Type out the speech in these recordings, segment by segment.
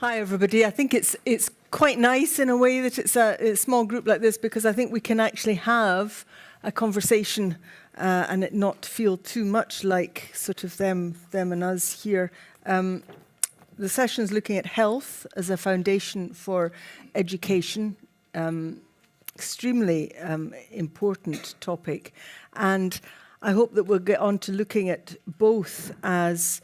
Hi, everybody. I think it's quite nice in a way that it's a small group like this, because I think we can actually have a conversation and it not feel too much like sort of them and us here. The session's looking at health as a foundation for education. Extremely important topic. And I hope that we'll get on to looking at both as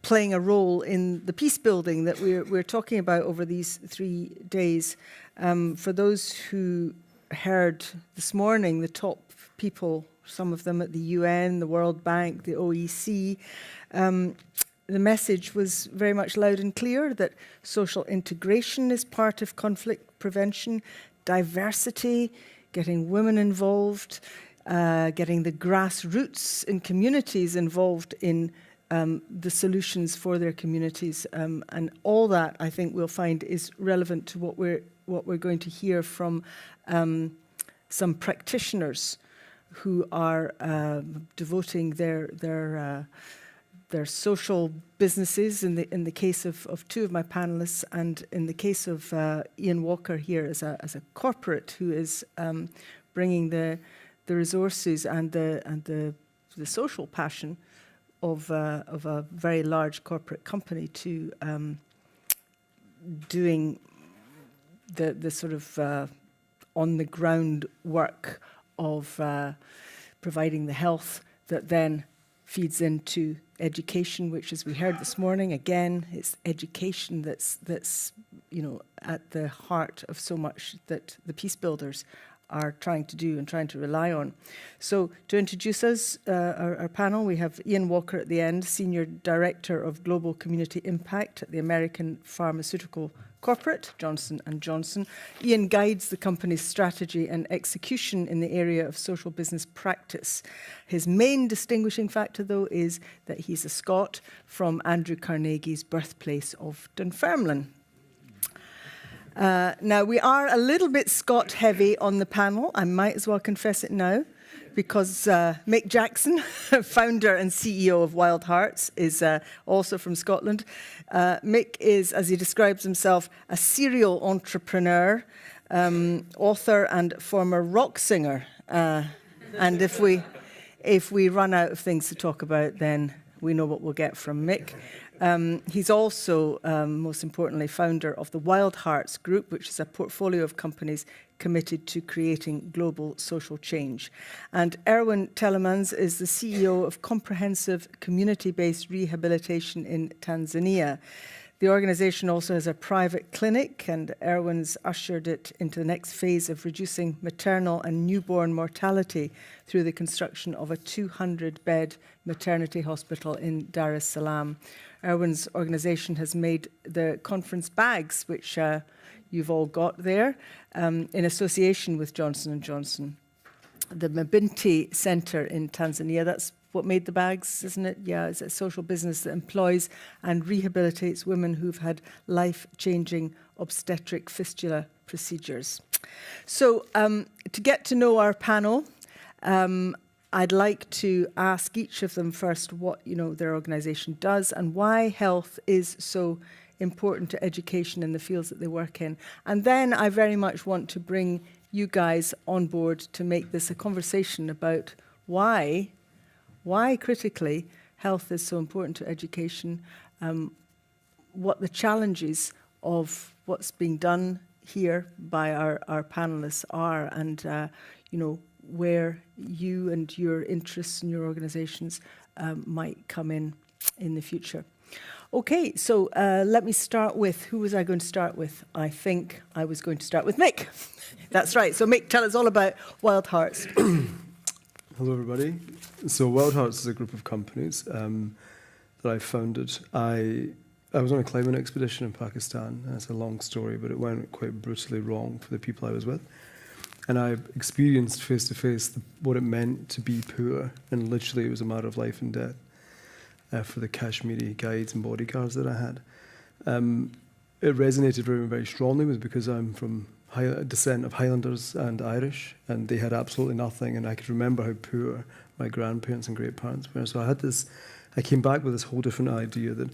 playing a role in the peace building that we're talking about over these 3 days. For those who heard this morning, the top people, some of them at the UN, the World Bank, the OEC, the message was very much loud and clear that social integration is part of conflict prevention, diversity, getting women involved, getting the grassroots in communities involved in the solutions for their communities, and all that I think we'll find is relevant to what we're going to hear from some practitioners who are devoting their social businesses, in the case of two of my panelists, and in the case of Ian Walker here as a corporate who is bringing the resources and the social passion of a very large corporate company to doing the sort of on the ground work of providing the health that then feeds into education, which, as we heard this morning, again, it's education that's at the heart of so much that the peace builders are trying to do and trying to rely on. So to introduce us, our panel, we have Ian Walker at the end, Senior Director of Global Community Impact at the American pharmaceutical corporate, Johnson & Johnson. Ian guides the company's strategy and execution in the area of social business practice. His main distinguishing factor, though, is that he's a Scot from Andrew Carnegie's birthplace of Dunfermline. Now, we are a little bit Scot-heavy on the panel. I might as well confess it now, because Mick Jackson, founder and CEO of WildHearts, is also from Scotland. Mick is, as he describes himself, a serial entrepreneur, author and former rock singer. And if we run out of things to talk about, then we know what we'll get from Mick. He's also, most importantly, founder of the WildHearts Group, which is a portfolio of companies committed to creating global social change. And Erwin Telemans is the CEO of Comprehensive Community-Based Rehabilitation in Tanzania. The organization also has a private clinic, and Erwin's ushered it into the next phase of reducing maternal and newborn mortality through the construction of a 200-bed maternity hospital in Dar es Salaam. Erwin's organization has made the conference bags, which you've all got there, in association with Johnson & Johnson. The Mabinti Center in Tanzania, that's what made the bags, isn't it? Yeah, it's a social business that employs and rehabilitates women who've had life-changing obstetric fistula procedures. So to get to know our panel, I'd like to ask each of them first what their organization does and why health is so important to education in the fields that they work in. And then I very much want to bring you guys on board to make this a conversation about why critically health is so important to education, what the challenges of what's being done here by our panelists are, and where you and your interests and your organizations might come in the future. Okay, so let me start with, who was I going to start with? I think I was going to start with Mick. That's right. So Mick, tell us all about WildHearts. Hello, everybody. So WildHearts is a group of companies that I founded. I was on a climbing expedition in Pakistan, and it's a long story, but it went quite brutally wrong for the people I was with. And I experienced face-to-face what it meant to be poor, and literally it was a matter of life and death for the Kashmiri guides and bodyguards that I had. It resonated very, very strongly because I'm from descent of Highlanders and Irish, and they had absolutely nothing, and I could remember how poor my grandparents and great-parents were. So I came back with this whole different idea that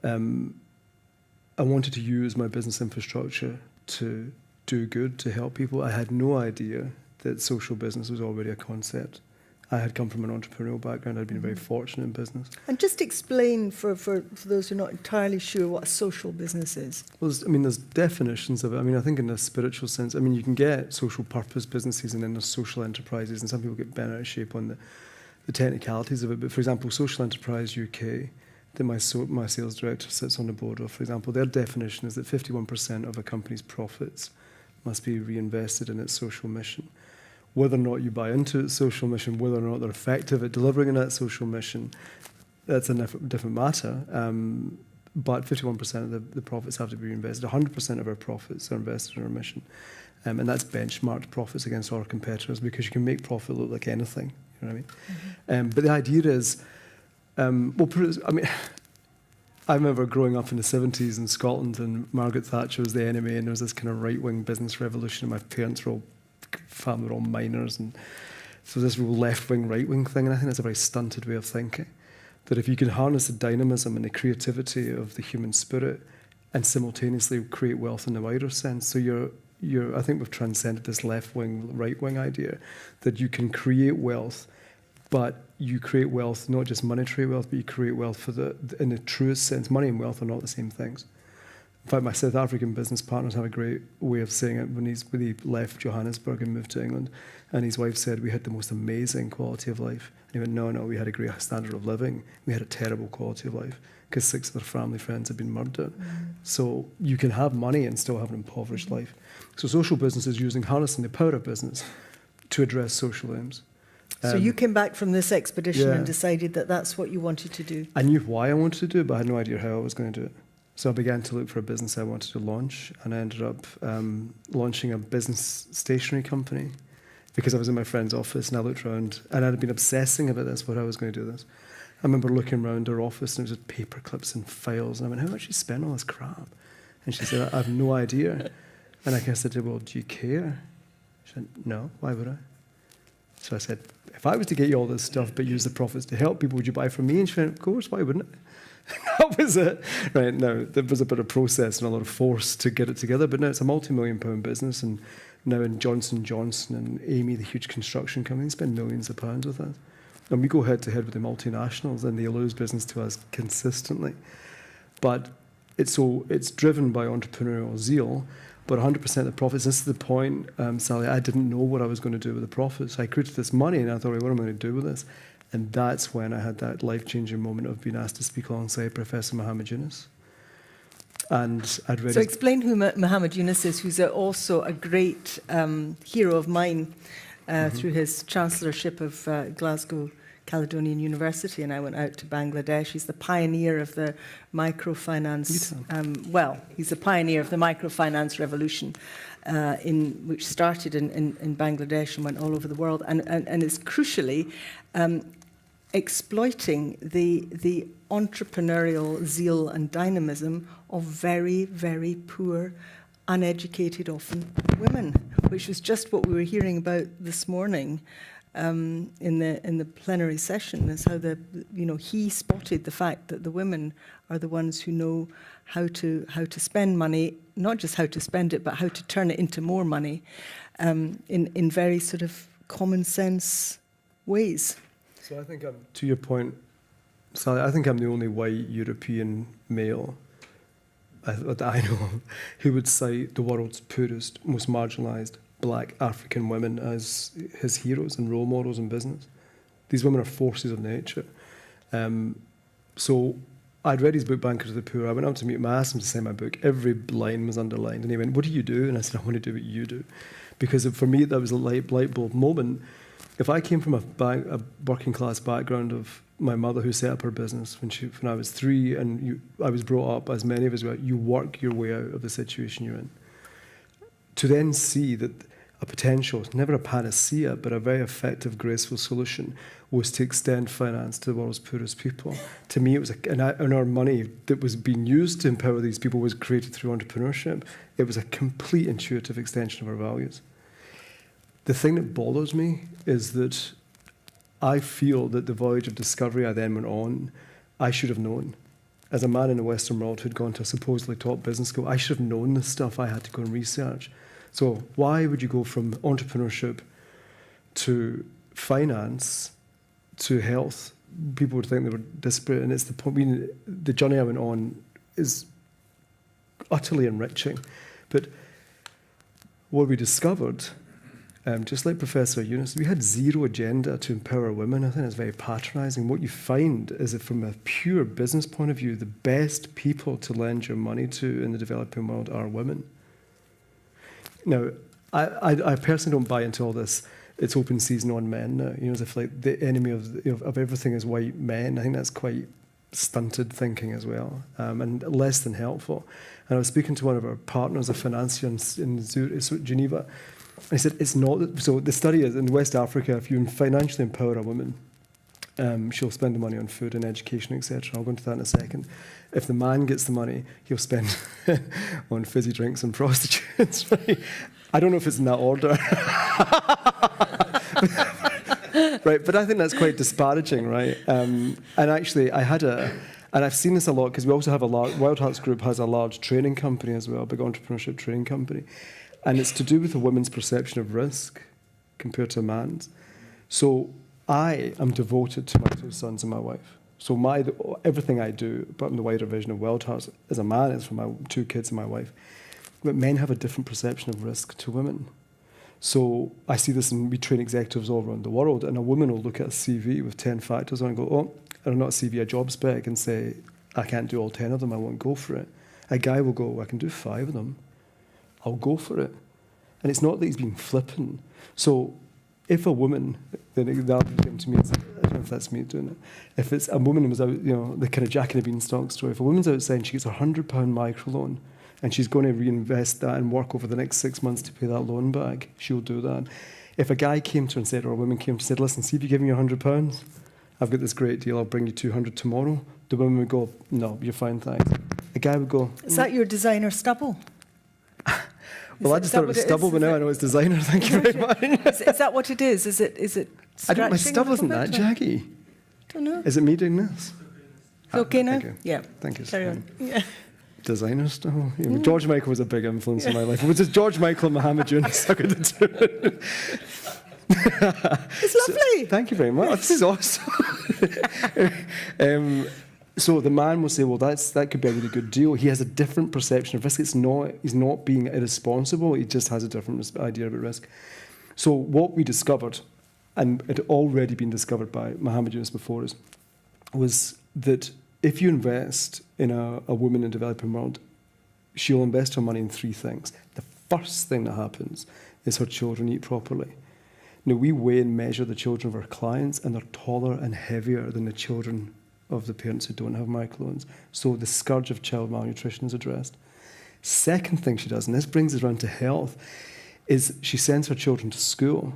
I wanted to use my business infrastructure to do good, to help people. I had no idea that social business was already a concept. I had come from an entrepreneurial background. I'd been very fortunate in business. And just explain for those who are not entirely sure what a social business is. Well, there's definitions of it. I think in a spiritual sense, you can get social purpose businesses and then there's social enterprises, and some people get bent out of shape on the technicalities of it. But for example, Social Enterprise UK, that my sales director sits on the board of, for example, their definition is that 51% of a company's profits must be reinvested in its social mission. Whether or not you buy into its social mission, whether or not they're effective at delivering on that social mission, that's a different matter. But 51% of the profits have to be reinvested. 100% of our profits are invested in our mission. And that's benchmarked profits against our competitors, because you can make profit look like anything. You know what I mean? But the idea is, I remember growing up in the 70s in Scotland, and Margaret Thatcher was the enemy, and there was this kind of right-wing business revolution, and my parents were all family were all miners, and so this real left-wing, right-wing thing, and I think that's a very stunted way of thinking. That if you can harness the dynamism and the creativity of the human spirit and simultaneously create wealth in the wider sense, so I think we've transcended this left-wing, right-wing idea that you can create wealth, but you create wealth, not just monetary wealth, but you create wealth in the truest sense. Money and wealth are not the same things. In fact, my South African business partners have a great way of saying it. When he left Johannesburg and moved to England, and his wife said, we had the most amazing quality of life. And he went, no, we had a great standard of living. We had a terrible quality of life, because 6 of their family friends had been murdered. So you can have money and still have an impoverished life. So social business is harnessing the power of business to address social aims. So you came back from this expedition and decided that that's what you wanted to do. I knew why I wanted to do it, but I had no idea how I was going to do it. So I began to look for a business I wanted to launch, and I ended up launching a business stationery company, because I was in my friend's office and I looked around, and I'd been obsessing about this, what I was going to do this. I remember looking around her office, and there was just paper clips and files, and I went, how much you spend on this crap? And she said, I have no idea. And I kind of said to her, well, do you care? She said, no, why would I? So I said, if I was to get you all this stuff but use the profits to help people, would you buy from me? And she went, of course, why wouldn't I? That was it. Right, now, there was a bit of process and a lot of force to get it together, but now it's a multi-million-pound business, and now in Johnson & Johnson and Amy, the huge construction company, spend millions of pounds with us. And we go head-to-head with the multinationals, and they lose business to us consistently. But it's driven by entrepreneurial zeal, but 100% of the profits, this is the point, Sally, I didn't know what I was going to do with the profits. I created this money, and I thought, what am I going to do with this? And that's when I had that life-changing moment of being asked to speak alongside Professor Muhammad Yunus. And I'd read... So explain who Muhammad Yunus is, who's also a great hero of mine through his chancellorship of Glasgow Caledonian University, and I went out to Bangladesh. He's the pioneer of the microfinance, he's the pioneer of the microfinance revolution, which started in Bangladesh and went all over the world, and is crucially exploiting the entrepreneurial zeal and dynamism of very, very poor, uneducated, often women, which was just what we were hearing about this morning in the plenary session. Is how he spotted the fact that the women are the ones who know how to spend money, not just how to spend it, but how to turn it into more money, in very sort of common sense ways. So I think to your point, Sally, I think I'm the only white European male that I know of who would cite the world's poorest, most marginalised black African women as his heroes and role models in business. These women are forces of nature. So I'd read his book, Banker to the Poor. I went up to meet him, I asked him to sign my book. Every line was underlined. And he went, what do you do? And I said, I want to do what you do. Because for me, that was a light bulb moment. If I came from a working class background of my mother who set up her business when I was 3, and I was brought up, as many of us were, you work your way out of the situation you're in. To then see that a potential, never a panacea, but a very effective, graceful solution was to extend finance to the world's poorest people. To me, it was and our money that was being used to empower these people was created through entrepreneurship. It was a complete intuitive extension of our values. The thing that bothers me is that I feel that the voyage of discovery I then went on, I should have known. as a man in the Western world who'd gone to a supposedly top business school, I should have known this stuff. I had to go and research. So why would you go from entrepreneurship to finance to health? People would think they were disparate, and it's the point. I mean, the journey I went on is utterly enriching. But what we discovered, just like Professor Eunice, we had zero agenda to empower women. I think it's very patronising. What you find is that from a pure business point of view, the best people to lend your money to in the developing world are women. Now, I personally don't buy into all this. It's open season on men now, as if like the enemy of everything is white men. I think that's quite stunted thinking as well, and less than helpful. And I was speaking to one of our partners, a financier in Geneva. I said, it's not, so the study is in West Africa, if you financially empower a woman, she'll spend the money on food and education, etc. I'll go into that in a second. If the man gets the money, he'll spend on fizzy drinks and prostitutes. Right? I don't know if it's in that order. Right, but I think that's quite disparaging, right? And actually, and I've seen this a lot, because we also have WildHearts Group has a large training company as well, a big entrepreneurship training company. And it's to do with a woman's perception of risk compared to a man's. So I am devoted to my 2 sons and my wife. So everything I do, apart from the wider vision of WildHearts, as a man, is for my 2 kids and my wife. But men have a different perception of risk to women. So I see this, and we train executives all around the world, and a woman will look at a CV with 10 factors on and go, oh, or not a CV, a job spec, and say, I can't do all 10 of them, I won't go for it. A guy will go, I can do 5 of them, I'll go for it. And it's not that he's being flippant. So if a woman, then the argument came to me, I don't know if that's me doing it, if it's a woman who was out, the kind of Jack and the Beanstalk story, if a woman's outside and she gets a £100 microloan, and she's going to reinvest that and work over the next 6 months to pay that loan back, she'll do that. If a guy came to her and said, or a woman came to her and said, listen, see if you give me £100, I've got this great deal, I'll bring you 200 tomorrow, the woman would go, no, you're fine, thanks. A guy would go, Is that your designer stubble? Well, I just thought it was stubble, but now I know it's designer, thank you very much. Is that what it is? Is it I don't, my scratching stubble a isn't little that bit, or- jaggy. Don't know. Is it me doing this? It's okay now? Thank you. Yeah. Thank you. Carry on. Yeah. Designer style. Yeah, George Michael was a big influence in my life. It was just George Michael and Mohammed Yunus. I could do it. It's lovely. Thank you very much. This is awesome. So the man will say, well, that could be a really good deal. He has a different perception of risk. He's not being irresponsible. He just has a different idea about risk. So what we discovered, and it had already been discovered by Mohammed Yunus before us, was that if you invest in a woman in the developing world, she'll invest her money in 3 things. The first thing that happens is her children eat properly. Now, we weigh and measure the children of our clients, and they're taller and heavier than the children of the parents who don't have microloans. So the scourge of child malnutrition is addressed. Second thing she does, and this brings us around to health, is she sends her children to school,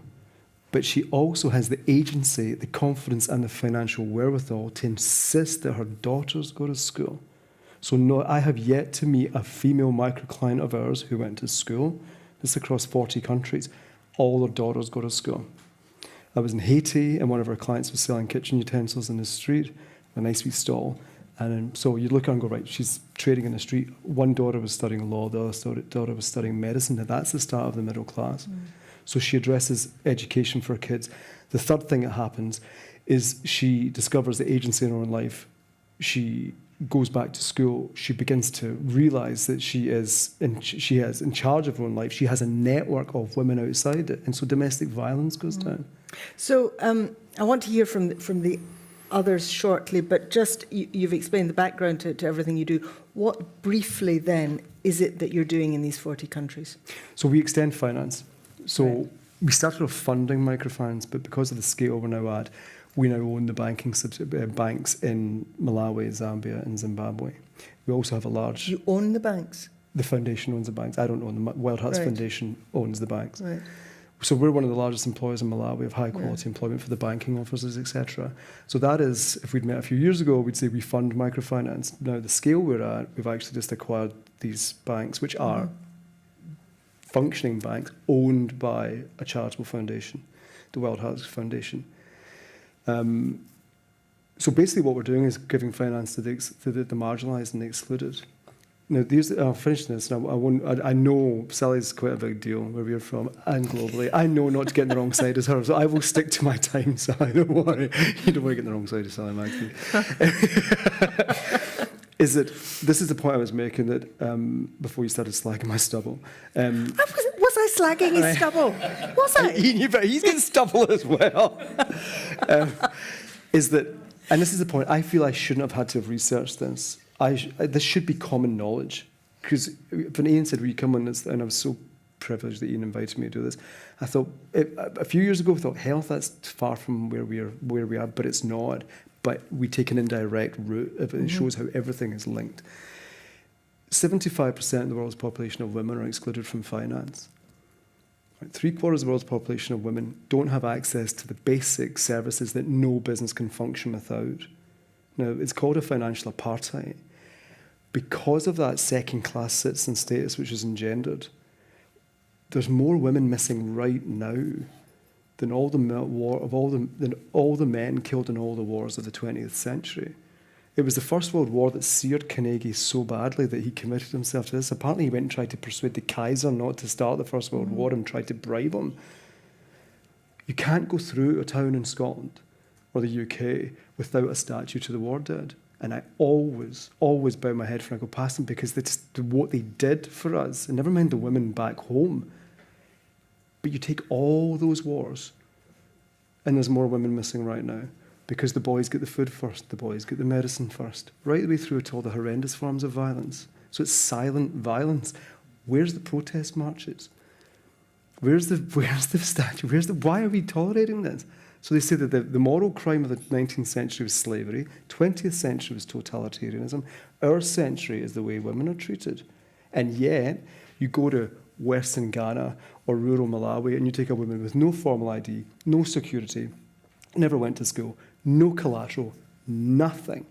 but she also has the agency, the confidence, and the financial wherewithal to insist that her daughters go to school. So no, I have yet to meet a female microclient of ours who went to school. This is across 40 countries. All their daughters go to school. I was in Haiti, and one of our clients was selling kitchen utensils in the street, a nice wee stall. And so you look at her and go, right, she's trading in the street. One daughter was studying law, the other daughter was studying medicine. Now that's the start of the middle class. So she addresses education for her kids. The third thing that happens is she discovers the agency in her own life. She goes back to school. She begins to realise that she is in charge of her own life. She has a network of women outside it. And so domestic violence goes down. So I want to hear from the others shortly, but just you've explained the background to everything you do. What briefly then is it that you're doing in these 40 countries? So we extend finance. So Right. we started off funding microfinance, but because of the scale we're now at, we now own the banks in Malawi, Zambia, and Zimbabwe. We also have a large... You own the banks? The foundation owns the banks. I don't own them. WildHearts Right. Foundation owns the banks. Right. So we're one of the largest employers in Malawi of high-quality employment for the banking officers, etc. So that is, if we'd met a few years ago, we'd say we fund microfinance. Now, the scale we're at, we've actually just acquired these banks, which are functioning banks owned by a charitable foundation, the WildHearts Foundation. So basically what we're doing is giving finance to the marginalised and the excluded. Now, I'll finish this. I know Sally's quite a big deal where we're from and globally. I know not to get on the wrong side as her, so I will stick to my time, Sally. Don't worry. You don't want to get on the wrong side of Sally Maggie. Is that this is the point I was making that before you started slagging my stubble. Was I slagging his stubble? Was I? He's getting stubble as well. Is that, and this is the point, I feel I shouldn't have had to have researched this. This should be common knowledge. Because when Ian said, will you come on this, and I was so privileged that Ian invited me to do this, I thought, a few years ago, I thought, health, that's far from where we are, but it's not. But we take an indirect route. It shows how everything is linked. 75% of the world's population of women are excluded from finance. Right, 3/4 of the world's population of women don't have access to the basic services that no business can function without. Now, it's called a financial apartheid. Because of that second-class citizen status which is engendered, there's more women missing right now than all the men killed in all the wars of the 20th century. It was the First World War that seared Carnegie so badly that he committed himself to this. Apparently, he went and tried to persuade the Kaiser not to start the First World War and tried to bribe him. You can't go through a town in Scotland or the UK without a statue to the war dead. And I always bow my head when I go past them because that's what they did for us. And never mind the women back home. But you take all those wars, and there's more women missing right now because the boys get the food first, the boys get the medicine first, right the way through to all the horrendous forms of violence. So it's silent violence. Where's the protest marches? Where's the statue? Why are we tolerating this? So they say that the moral crime of the 19th century was slavery, 20th century was totalitarianism, our century is the way women are treated. And yet, you go to Western Ghana or rural Malawi and you take a woman with no formal ID, no security, never went to school, no collateral, nothing.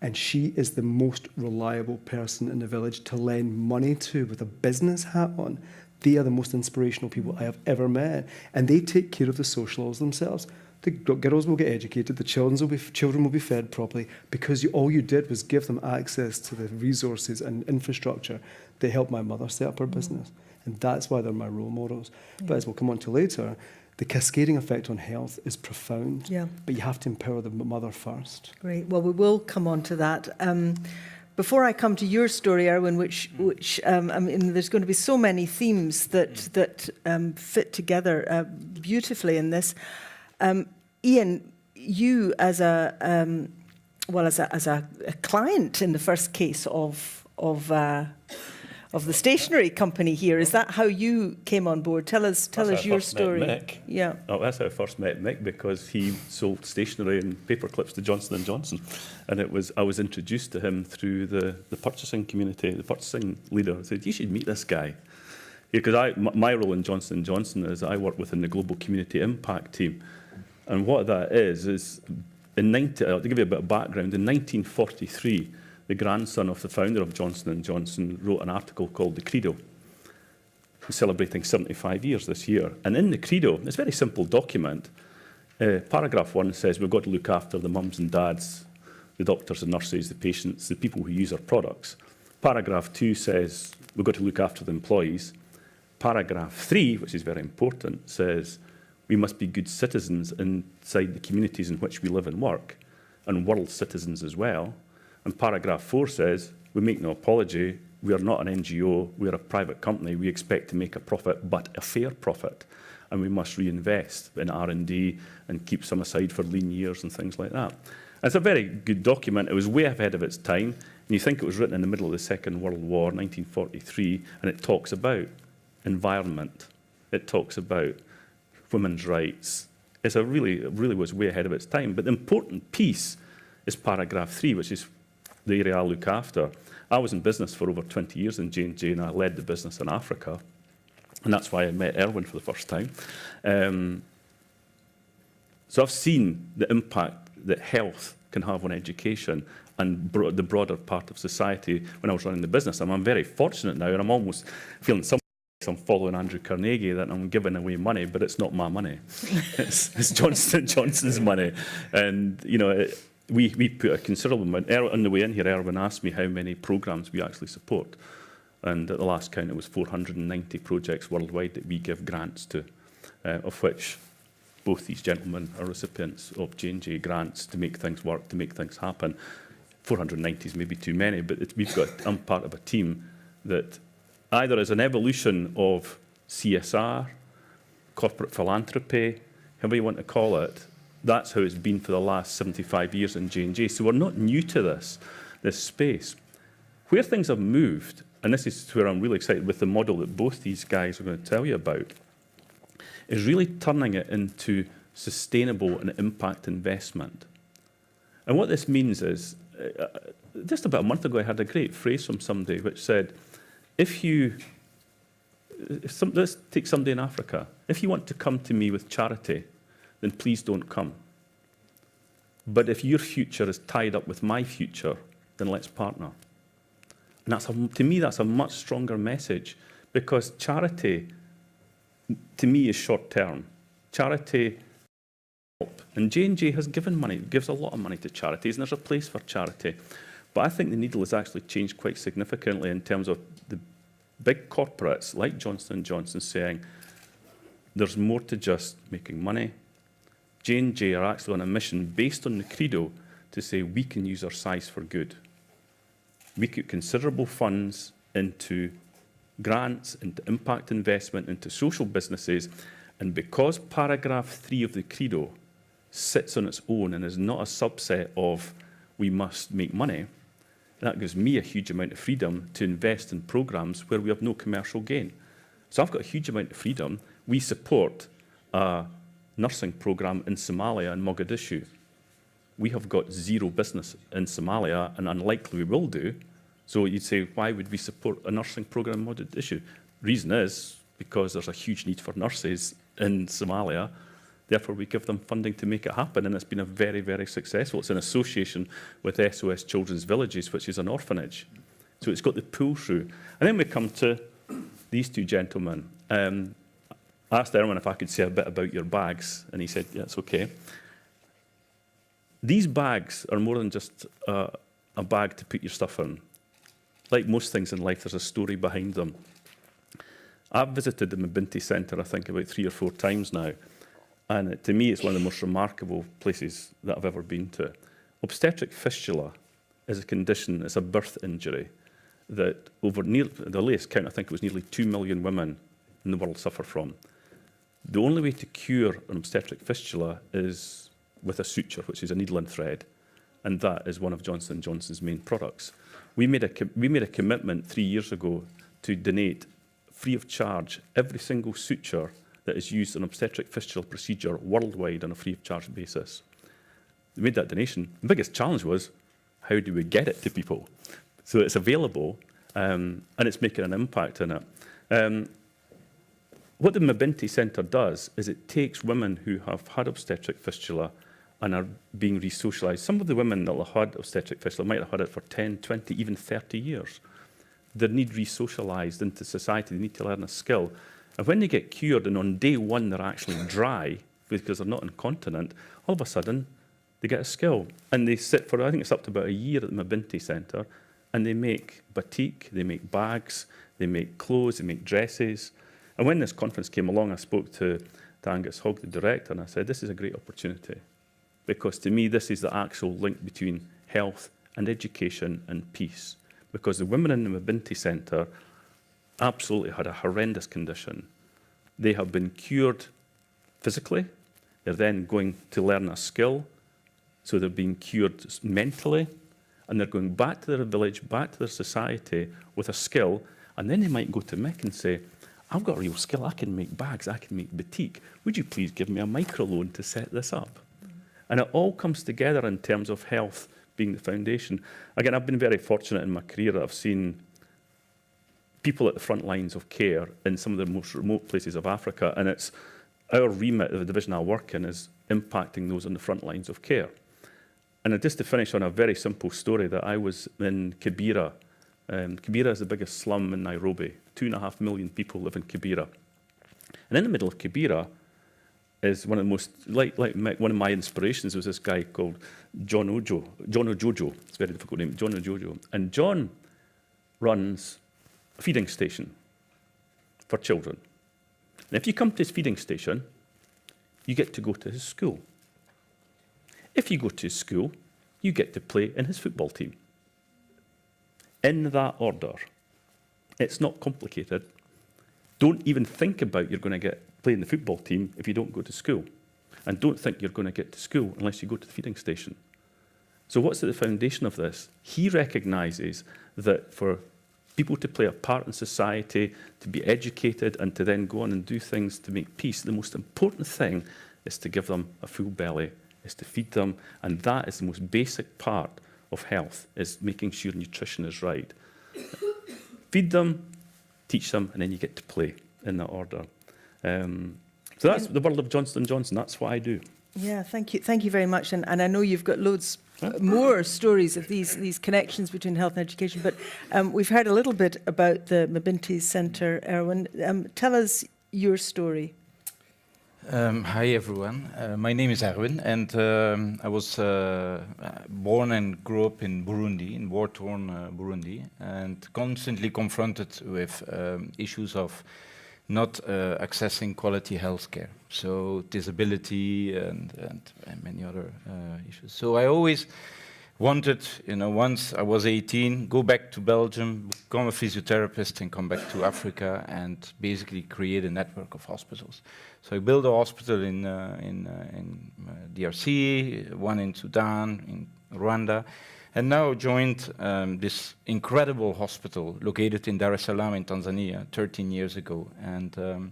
And she is the most reliable person in the village to lend money to with a business hat on. They are the most inspirational people I have ever met. And they take care of the social ills themselves. The girls will get educated, the children will be fed properly because all you did was give them access to the resources and infrastructure that helped my mother set up her business. And that's why they're my role models. Yeah. But as we'll come on to later, the cascading effect on health is profound. Yeah. But you have to empower the mother first. Great. Well, we will come on to that. Before I come to your story, Erwin, which I mean, there's going to be so many themes that fit together beautifully in this. Ian, you as a client in the first case of the stationery company here, is that how you came on board? Tell us your story. Met Mick. Yeah. Oh, that's how I first met Mick because he sold stationery and paper clips to Johnson & Johnson, and I was introduced to him through the purchasing community. The purchasing leader said, "You should meet this guy." Because my role in Johnson & Johnson is I work within the global community impact team. And what that is I'll give you a bit of background. In 1943, the grandson of the founder of Johnson & Johnson wrote an article called The Credo. We're celebrating 75 years this year. And in the Credo, it's a very simple document. Paragraph 1 says we've got to look after the mums and dads, the doctors and nurses, the patients, the people who use our products. Paragraph 2 says we've got to look after the employees. Paragraph 3, which is very important, says we must be good citizens inside the communities in which we live and work, and world citizens as well. And paragraph 4 says, we make no apology, we are not an NGO, we are a private company, we expect to make a profit, but a fair profit, and we must reinvest in R&D and keep some aside for lean years and things like that. And it's a very good document. It was way ahead of its time, and you think it was written in the middle of the Second World War, 1943, and it talks about environment, it talks about women's rights. It really was way ahead of its time. But the important piece is paragraph 3, which is the area I look after. I was in business for over 20 years in J&J, and I led the business in Africa. And that's why I met Erwin for the first time. So I've seen the impact that health can have on education and the broader part of society when I was running the business. And I'm very fortunate now, and I'm almost feeling some I'm following Andrew Carnegie, that I'm giving away money, but it's not my money. It's Johnson & Johnson's money. And, you know, we put a considerable amount. On the way in here, Erwin asked me how many programs we actually support. And at the last count, it was 490 projects worldwide that we give grants to, of which both these gentlemen are recipients of J&J grants to make things work, to make things happen. 490 is maybe too many, but I'm part of a team that either as an evolution of CSR, corporate philanthropy, however you want to call it, that's how it's been for the last 75 years in J&J. So we're not new to this space. Where things have moved, and this is where I'm really excited with the model that both these guys are going to tell you about, is really turning it into sustainable and impact investment. And what this means is, just about a month ago, I had a great phrase from somebody which said, let's take somebody in Africa. If you want to come to me with charity, then please don't come. But if your future is tied up with my future, then let's partner. And to me, that's a much stronger message, because charity, to me, is short-term. Charity, and J&J has given money, gives a lot of money to charities, and there's a place for charity. But I think the needle has actually changed quite significantly in terms of the big corporates like Johnson & Johnson saying, there's more to just making money. J&J are actually on a mission based on the credo to say we can use our size for good. We put considerable funds into grants, into impact investment, into social businesses, and because paragraph 3 of the credo sits on its own and is not a subset of we must make money, that gives me a huge amount of freedom to invest in programs where we have no commercial gain. So I've got a huge amount of freedom. We support a nursing program in Somalia and Mogadishu. We have got zero business in Somalia, and unlikely we will do. So you'd say, why would we support a nursing program in Mogadishu? Reason is because there's a huge need for nurses in Somalia. Therefore, we give them funding to make it happen, and it's been a very, very successful. It's in association with SOS Children's Villages, which is an orphanage. So it's got the pull-through. And then we come to these two gentlemen. I asked Erwin if I could say a bit about your bags, and he said, yeah, it's okay. These bags are more than just a bag to put your stuff in. Like most things in life, there's a story behind them. I've visited the Mabinti Centre, I think, about 3 or 4 times now. And to me, it's one of the most remarkable places that I've ever been to. Obstetric fistula is a condition, it's a birth injury that over the latest count, I think it was nearly 2 million women in the world suffer from. The only way to cure an obstetric fistula is with a suture, which is a needle and thread, and that is one of Johnson & Johnson's main products. We made a commitment 3 years ago to donate free of charge every single suture that is used in obstetric fistula procedure worldwide on a free of charge basis. We made that donation. The biggest challenge was, how do we get it to people? So it's available, and it's making an impact in it. What the Mabinti Centre does is it takes women who have had obstetric fistula and are being re-socialised. Some of the women that have had obstetric fistula might have had it for 10, 20, even 30 years. They need re-socialised into society. They need to learn a skill. And when they get cured and on day one they're actually dry because they're not incontinent, all of a sudden they get a skill. And they sit for, I think it's up to about a year at the Mabinti Centre, and they make batik, they make bags, they make clothes, they make dresses. And when this conference came along, I spoke to Angus Hogg, the director, and I said, this is a great opportunity. Because to me, this is the actual link between health and education and peace. Because the women in the Mabinti Centre absolutely had a horrendous condition. They have been cured physically. They're then going to learn a skill. So they're being cured mentally. And they're going back to their village, back to their society with a skill. And then they might go to Mick and say, I've got a real skill. I can make bags. I can make batik. Would you please give me a microloan to set this up? And it all comes together in terms of health being the foundation. Again, I've been very fortunate in my career that I've seen people at the front lines of care in some of the most remote places of Africa, and it's our remit of the division I work in is impacting those on the front lines of care. And just to finish on a very simple story, that I was in Kibera Kibera is the biggest slum in Nairobi. 2.5 million people live in Kibera. And in the middle of Kibera is one of the most, one of my inspirations was this guy called John Ojojo. It's a very difficult name, John Ojojo. And John runs a feeding station for children. And if you come to his feeding station, you get to go to his school. If you go to his school, you get to play in his football team. In that order. It's not complicated. Don't even think about you're going to play in the football team if you don't go to school. And don't think you're going to get to school unless you go to the feeding station. So what's at the foundation of this? He recognises that for people to play a part in society, to be educated, and to then go on and do things to make peace, the most important thing is to give them a full belly, is to feed them, and that is the most basic part of health, is making sure nutrition is right. Feed them, teach them, and then you get to play in that order. So that's the world of Johnson & Johnson. That's what I do. Yeah, thank you. Thank you very much. And I know you've got loads more stories of these connections between health and education, but we've heard a little bit about the Mabinti Centre, Erwin. Tell us your story. Hi everyone, my name is Erwin, and I was born and grew up in Burundi, in war-torn Burundi, and constantly confronted with issues of not accessing quality healthcare, so disability and many other issues. So I always wanted, once I was 18, go back to Belgium, become a physiotherapist, and come back to Africa and basically create a network of hospitals. So I built a hospital in DRC, one in Sudan, in Rwanda, and now joined this incredible hospital located in Dar es Salaam in Tanzania 13 years ago. And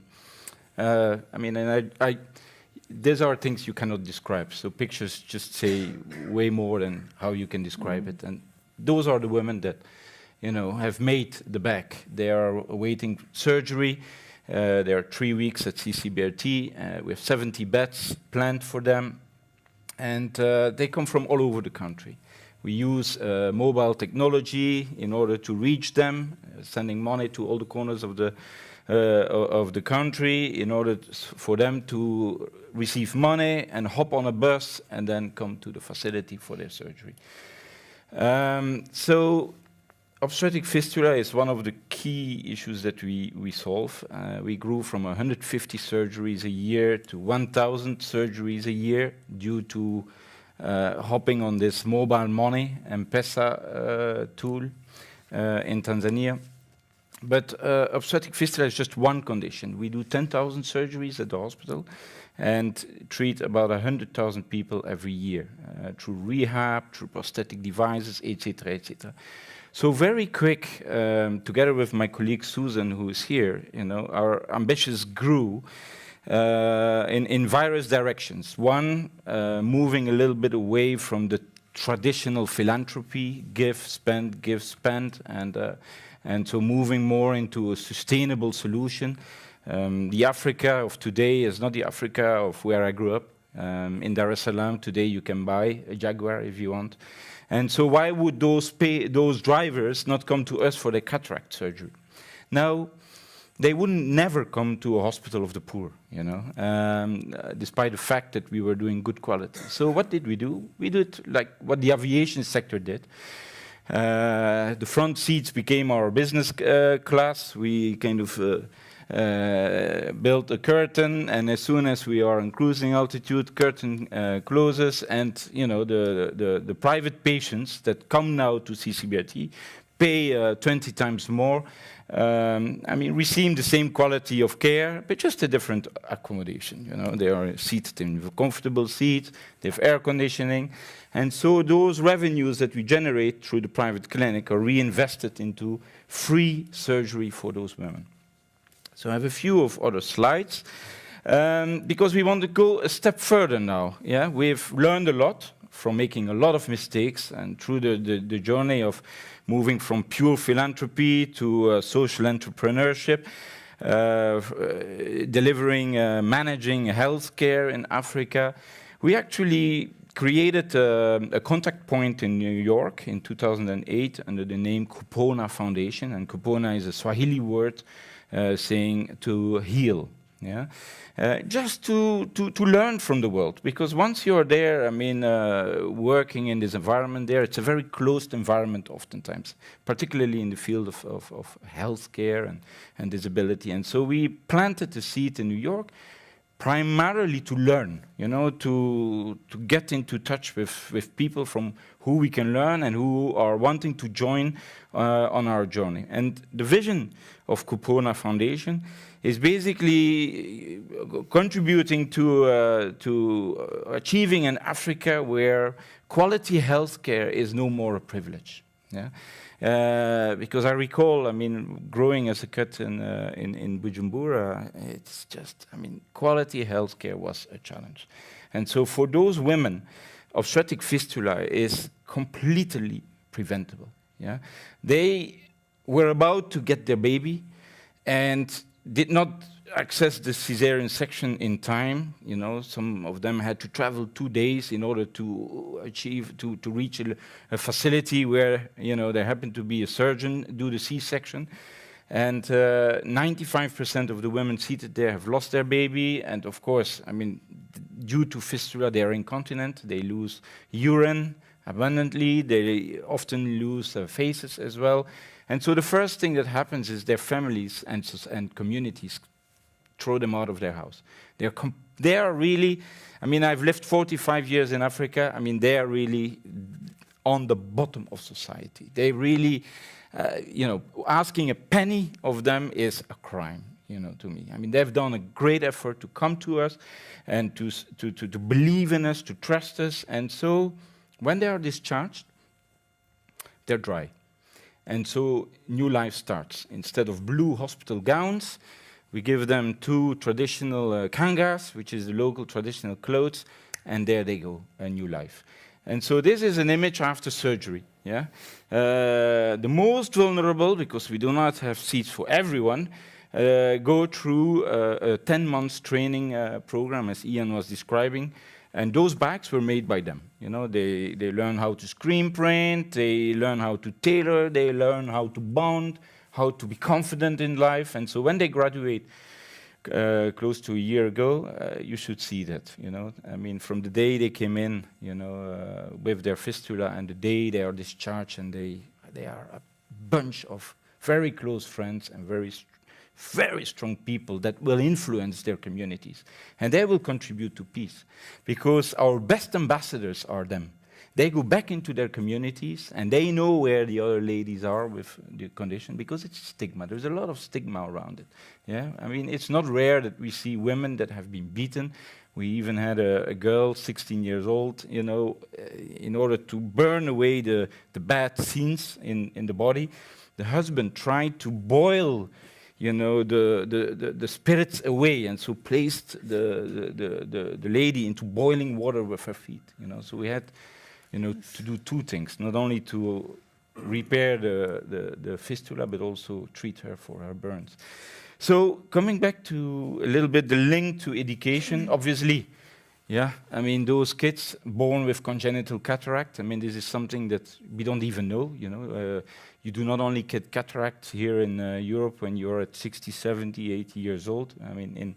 these are things you cannot describe. So pictures just say way more than how you can describe it. And those are the women that, have made the back. They are awaiting surgery. There are 3 weeks at CCBRT. We have 70 beds planned for them. And they come from all over the country. We use mobile technology in order to reach them, sending money to all the corners of the country in order for them to receive money and hop on a bus and then come to the facility for their surgery. So obstetric fistula is one of the key issues that we solve. We grew from 150 surgeries a year to 1,000 surgeries a year due to hopping on this mobile money M-Pesa tool in Tanzania. But obstetric fistula is just one condition. We do 10,000 surgeries at the hospital and treat about 100,000 people every year through rehab, through prosthetic devices, etc., etc. So very quick, together with my colleague Susan, who is here, our ambitions grew in various directions. One, moving a little bit away from the traditional philanthropy, give, spend, and so moving more into a sustainable solution. The Africa of today is not the Africa of where I grew up. In Dar es Salaam today you can buy a Jaguar if you want. And so why would those drivers not come to us for their cataract surgery? Now, they wouldn't never come to a hospital of the poor, despite the fact that we were doing good quality. So what did we do? We did like what the aviation sector did. The front seats became our business class. We kind of built a curtain, and as soon as we are in cruising altitude, curtain closes, and the private patients that come now to CCBRT pay 20 times more. Receive the same quality of care, but just a different accommodation. They are seated in a comfortable seat, they have air conditioning, and so those revenues that we generate through the private clinic are reinvested into free surgery for those women. So I have a few of other slides, because we want to go a step further now. Yeah, we've learned a lot from making a lot of mistakes, and through the journey of moving from pure philanthropy to social entrepreneurship, delivering, managing healthcare in Africa, we actually created a contact point in New York in 2008 under the name Kupona Foundation, and Kupona is a Swahili word saying to heal. Yeah, just to learn from the world, because once you're there, I mean, working in this environment there, it's a very closed environment oftentimes, particularly in the field of healthcare and disability. And so we planted the seed in New York, primarily to learn, you know, to get into touch with people from who we can learn and who are wanting to join on our journey. And the vision of Kupona Foundation is basically contributing to achieving an Africa where quality healthcare is no more a privilege. Yeah? Because I recall, I mean, growing as a kid in Bujumbura, it's just, I mean, quality healthcare was a challenge. And so for those women, obstetric fistula is completely preventable. Yeah? They were about to get their baby and did not access the cesarean section in time. You know, some of them had to travel 2 days in order to reach a facility where, you know, there happened to be a surgeon do the C-section. And 95% of the women seated there have lost their baby. And of course, I mean, due to fistula, they are incontinent. They lose urine abundantly. They often lose their faces as well. And so the first thing that happens is their families and communities throw them out of their house. They are really, I mean, I've lived 45 years in Africa. I mean, they are really on the bottom of society. They really, you know, asking a penny of them is a crime, you know, to me. I mean, they've done a great effort to come to us and to believe in us, to trust us. And so when they are discharged, they're dry. And so new life starts. Instead of blue hospital gowns, we give them 2 traditional kangas, which is the local traditional clothes, and there they go, a new life. And so this is an image after surgery. Yeah, the most vulnerable, because we do not have seats for everyone, go through a 10 months training program, as Ian was describing. And those bags were made by them. You know, they learn how to screen print, they learn how to tailor, they learn how to bond, how to be confident in life. And so when they graduate close to a year ago, you should see that, you know. I mean, from the day they came in, you know, with their fistula, and the day they are discharged, and they are a bunch of very close friends and very strong people that will influence their communities. And they will contribute to peace, because our best ambassadors are them. They go back into their communities, and they know where the other ladies are with the condition, because it's stigma. There's a lot of stigma around it. Yeah, I mean, it's not rare that we see women that have been beaten. We even had a girl, 16 years old, you know, in order to burn away the bad scenes in the body. The husband tried to boil, you know, the spirits away, and so placed the lady into boiling water with her feet. You know, so we had, you know, to do 2 things: not only to repair the fistula, but also treat her for her burns. So coming back to a little bit the link to education, obviously, yeah, I mean, those kids born with congenital cataract, I mean, this is something that we don't even know, you know. You do not only get cataract here in Europe when you're at 60, 70, 80 years old. I mean,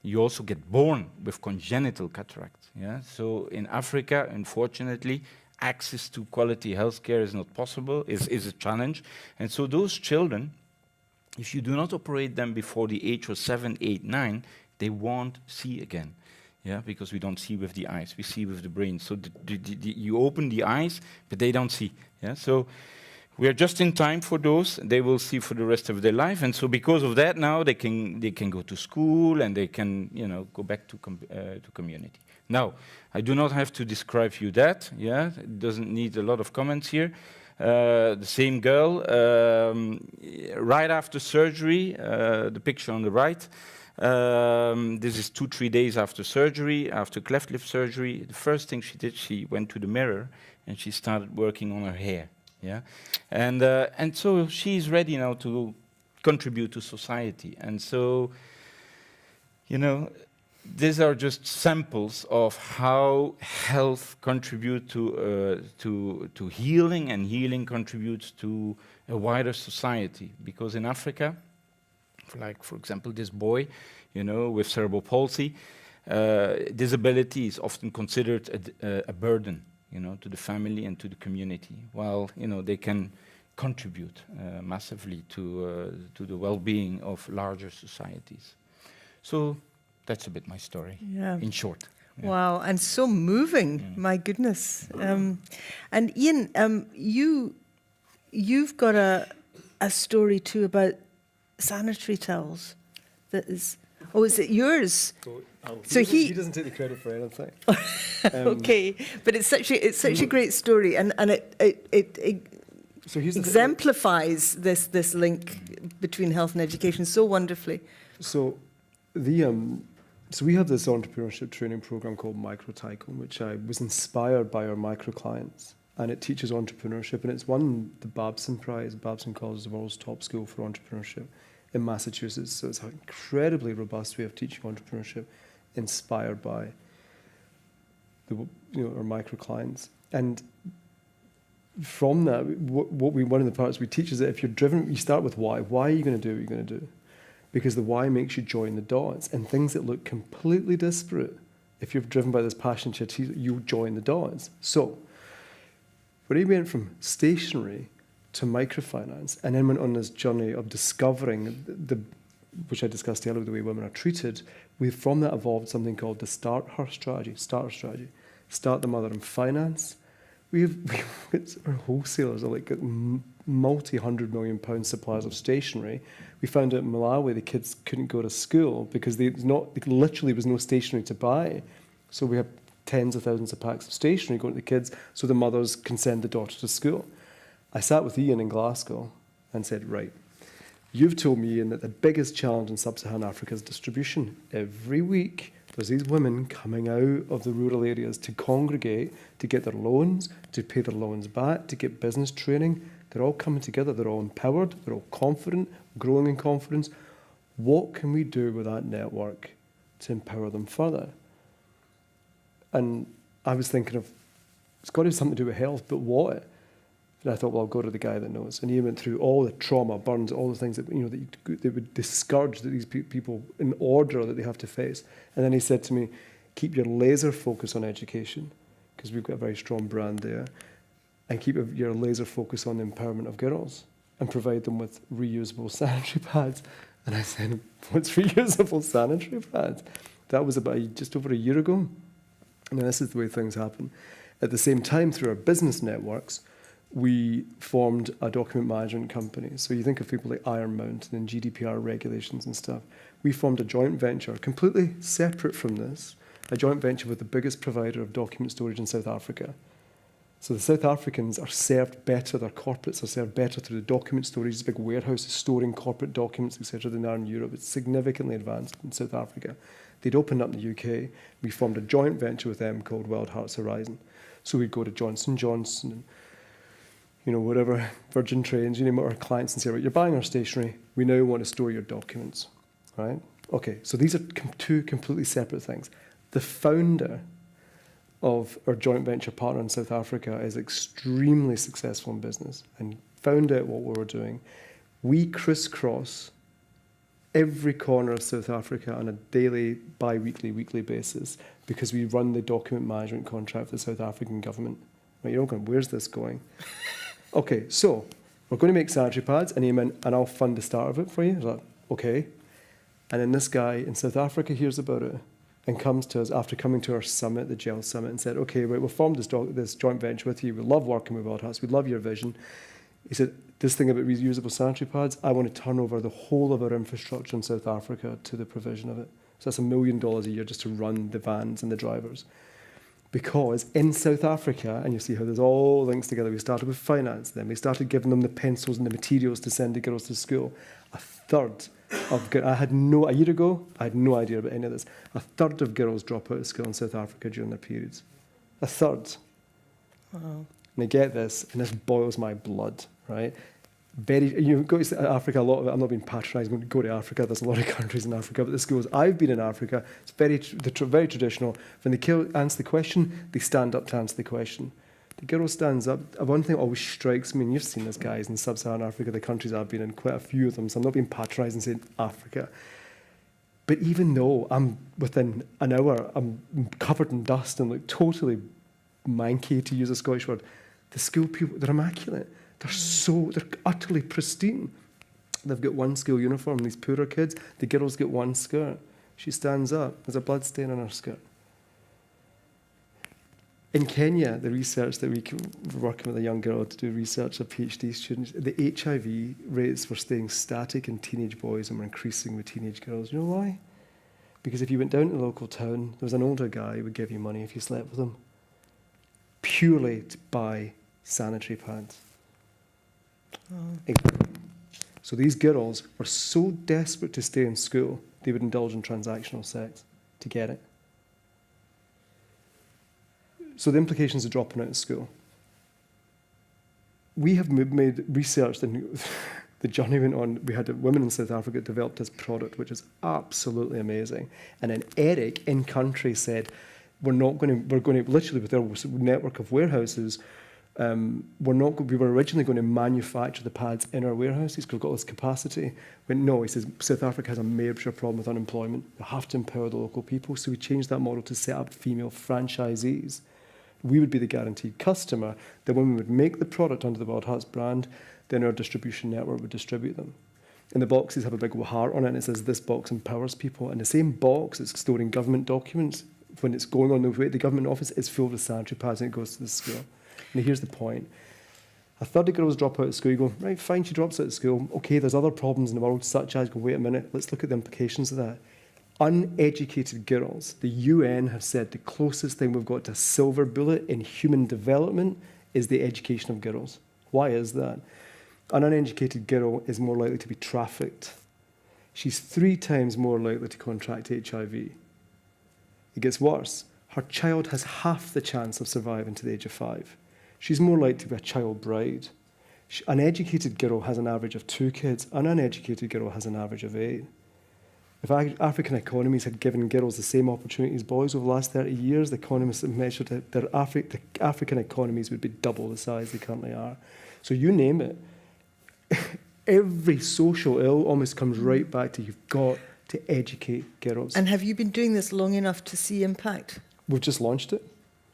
you also get born with congenital cataract. Yeah? So in Africa, unfortunately, access to quality healthcare is not possible, is a challenge. And so those children, if you do not operate them before the age of 7, 8, 9, they won't see again. Yeah, because we don't see with the eyes, we see with the brain. So you open the eyes, but they don't see. Yeah, so we are just in time for those. They will see for the rest of their life, and so because of that, now they can go to school, and they can, you know, go back to community. Now, I do not have to describe you that. Yeah, it doesn't need a lot of comments here. The same girl, right after surgery, the picture on the right. This is 2-3 days after surgery, after cleft lip surgery. The first thing she did, she went to the mirror and she started working on her hair. Yeah, and so she's ready now to contribute to society. And so, you know, these are just samples of how health contributes to healing, and healing contributes to a wider society. Because in Africa, like for example this boy, with cerebral palsy, disability is often considered a burden, to the family and to the community, while they can contribute massively to the well-being of larger societies. So that's a bit my story, in short. Yeah. Wow, and so moving, my goodness. And Ian, you've got a story too about sanitary towels. That is, is it yours? So he doesn't take the credit for anything. Okay, but it's such a great story, and it So here's the exemplifies this link between health and education so wonderfully. So so we have this entrepreneurship training program called Micro Tycoon, which I was inspired by our micro clients, and it teaches entrepreneurship, and it's won the Babson Prize. Babson College is the world's top school for entrepreneurship in Massachusetts. So it's an incredibly robust way of teaching entrepreneurship, inspired by our micro clients. And from that, one of the parts we teach is that if you're driven, you start with why. Why are you going to do what you're going to do? Because the why makes you join the dots, and things that look completely disparate, if you're driven by this passion, you join the dots. So, where he went from stationery to microfinance, and then went on this journey of discovering which I discussed earlier, the way women are treated, we from that evolved something called the starter strategy. Start the mother in finance. Our wholesalers are like multi-100 million pound suppliers of stationery. We found out in Malawi the kids couldn't go to school because there literally was no stationery to buy. So we have tens of thousands of packs of stationery going to the kids so the mothers can send the daughter to school. I sat with Ian in Glasgow and said, right, you've told me, Ian, that the biggest challenge in sub-Saharan Africa is distribution. Every week there's these women coming out of the rural areas to congregate, to get their loans, to pay their loans back, to get business training. They're all coming together, they're all empowered, they're all confident, growing in confidence. What can we do with that network to empower them further? And I was thinking it's got to have something to do with health, but what? And I thought, well, I'll go to the guy that knows. And he went through all the trauma, burns, all the things that they would discourage that these people in order that they have to face. And then he said to me, keep your laser focus on education, because we've got a very strong brand there, and keep your laser focus on the empowerment of girls, and provide them with reusable sanitary pads. And I said, what's reusable sanitary pads? That was about just over a year ago. And this is the way things happen. At the same time, through our business networks, we formed a document management company. So you think of people like Iron Mountain and GDPR regulations and stuff. We formed a joint venture, completely separate from this, a joint venture with the biggest provider of document storage in South Africa. So the South Africans are served better, their corporates are served better through the document storage, these big warehouses storing corporate documents, etc., than they are in Europe. It's significantly advanced in South Africa. They'd opened up in the UK. We formed a joint venture with them called WildHearts Horizon. So we'd go to Johnson & Johnson and whatever, Virgin Trains, our clients, and say, right, you're buying our stationery, we now want to store your documents, right? Okay, so these are two completely separate things. The founder of our joint venture partner in South Africa is extremely successful in business and found out what we were doing. We crisscross every corner of South Africa on a daily, bi-weekly, weekly basis because we run the document management contract for the South African government. Right, you're all going, where's this going? Okay, so we're going to make sanitary pads, and I'll fund the start of it for you. I was like, okay. And then this guy in South Africa hears about it and comes to us after coming to our summit, the GEL summit, and said, okay, right, we've formed this joint venture with you. We love working with WildHearts. We love your vision. He said, this thing about reusable sanitary pads, I want to turn over the whole of our infrastructure in South Africa to the provision of it. So that's $1 million a year just to run the vans and the drivers. Because in South Africa, and you see how there's all links together, we started with finance, then we started giving them the pencils and the materials to send the girls to school. A year ago, I had no idea about any of this. A third of girls drop out of school in South Africa during their periods. A third. Wow. And I get this, and this boils my blood, right? You go to Africa, a lot of it, I'm not being patronising, go to Africa, there's a lot of countries in Africa, but the schools, I've been in Africa, it's very traditional. When they answer the question, they stand up to answer the question. The girl stands up. One thing always strikes me, and you've seen this, guys, in sub-Saharan Africa, the countries I've been in, quite a few of them, so I'm not being patronising saying Africa. But even though I'm within an hour, I'm covered in dust and look totally manky, to use a Scottish word, the school people, they're immaculate. They're utterly pristine. They've got one school uniform, these poorer kids. The girls get one skirt. She stands up. There's a blood stain on her skirt. In Kenya, the research that we're working with a young girl to do research, a PhD student, the HIV rates were staying static in teenage boys and were increasing with teenage girls. You know why? Because if you went down to the local town, there was an older guy who would give you money if you slept with him, purely to buy sanitary pads. Oh. So these girls were so desperate to stay in school, they would indulge in transactional sex to get it. So the implications of dropping out of school. We have made research, and the journey went on. We had women in South Africa developed this product, which is absolutely amazing. And then Eric, in country, said, we're going to literally with our network of warehouses, we were originally going to manufacture the pads in our warehouses because we've got this capacity. But no, he says, South Africa has a major problem with unemployment. We have to empower the local people. So we changed that model to set up female franchisees. We would be the guaranteed customer. The women would make the product under the WildHearts brand, then our distribution network would distribute them. And the boxes have a big heart on it, and it says, this box empowers people. And the same box that's storing government documents, when it's going on the way to the government office, it's filled with sanitary pads and it goes to the school. And here's the point. A third of girls drop out of school. You go, right, fine, she drops out of school. Okay, there's other problems in the world, such as, go, wait a minute, let's look at the implications of that. Uneducated girls, the UN have said the closest thing we've got to a silver bullet in human development is the education of girls. Why is that? An uneducated girl is more likely to be trafficked. She's 3 times more likely to contract HIV. It gets worse. Her child has half the chance of surviving to the age of 5. She's more likely to be a child bride. An educated girl has an average of 2 kids. An uneducated girl has an average of 8. If African economies had given girls the same opportunity as boys over the last 30 years, the economists have measured that the African economies would be double the size they currently are. So you name it. Every social ill almost comes right back to you've got to educate girls. And have you been doing this long enough to see impact? We've just launched it.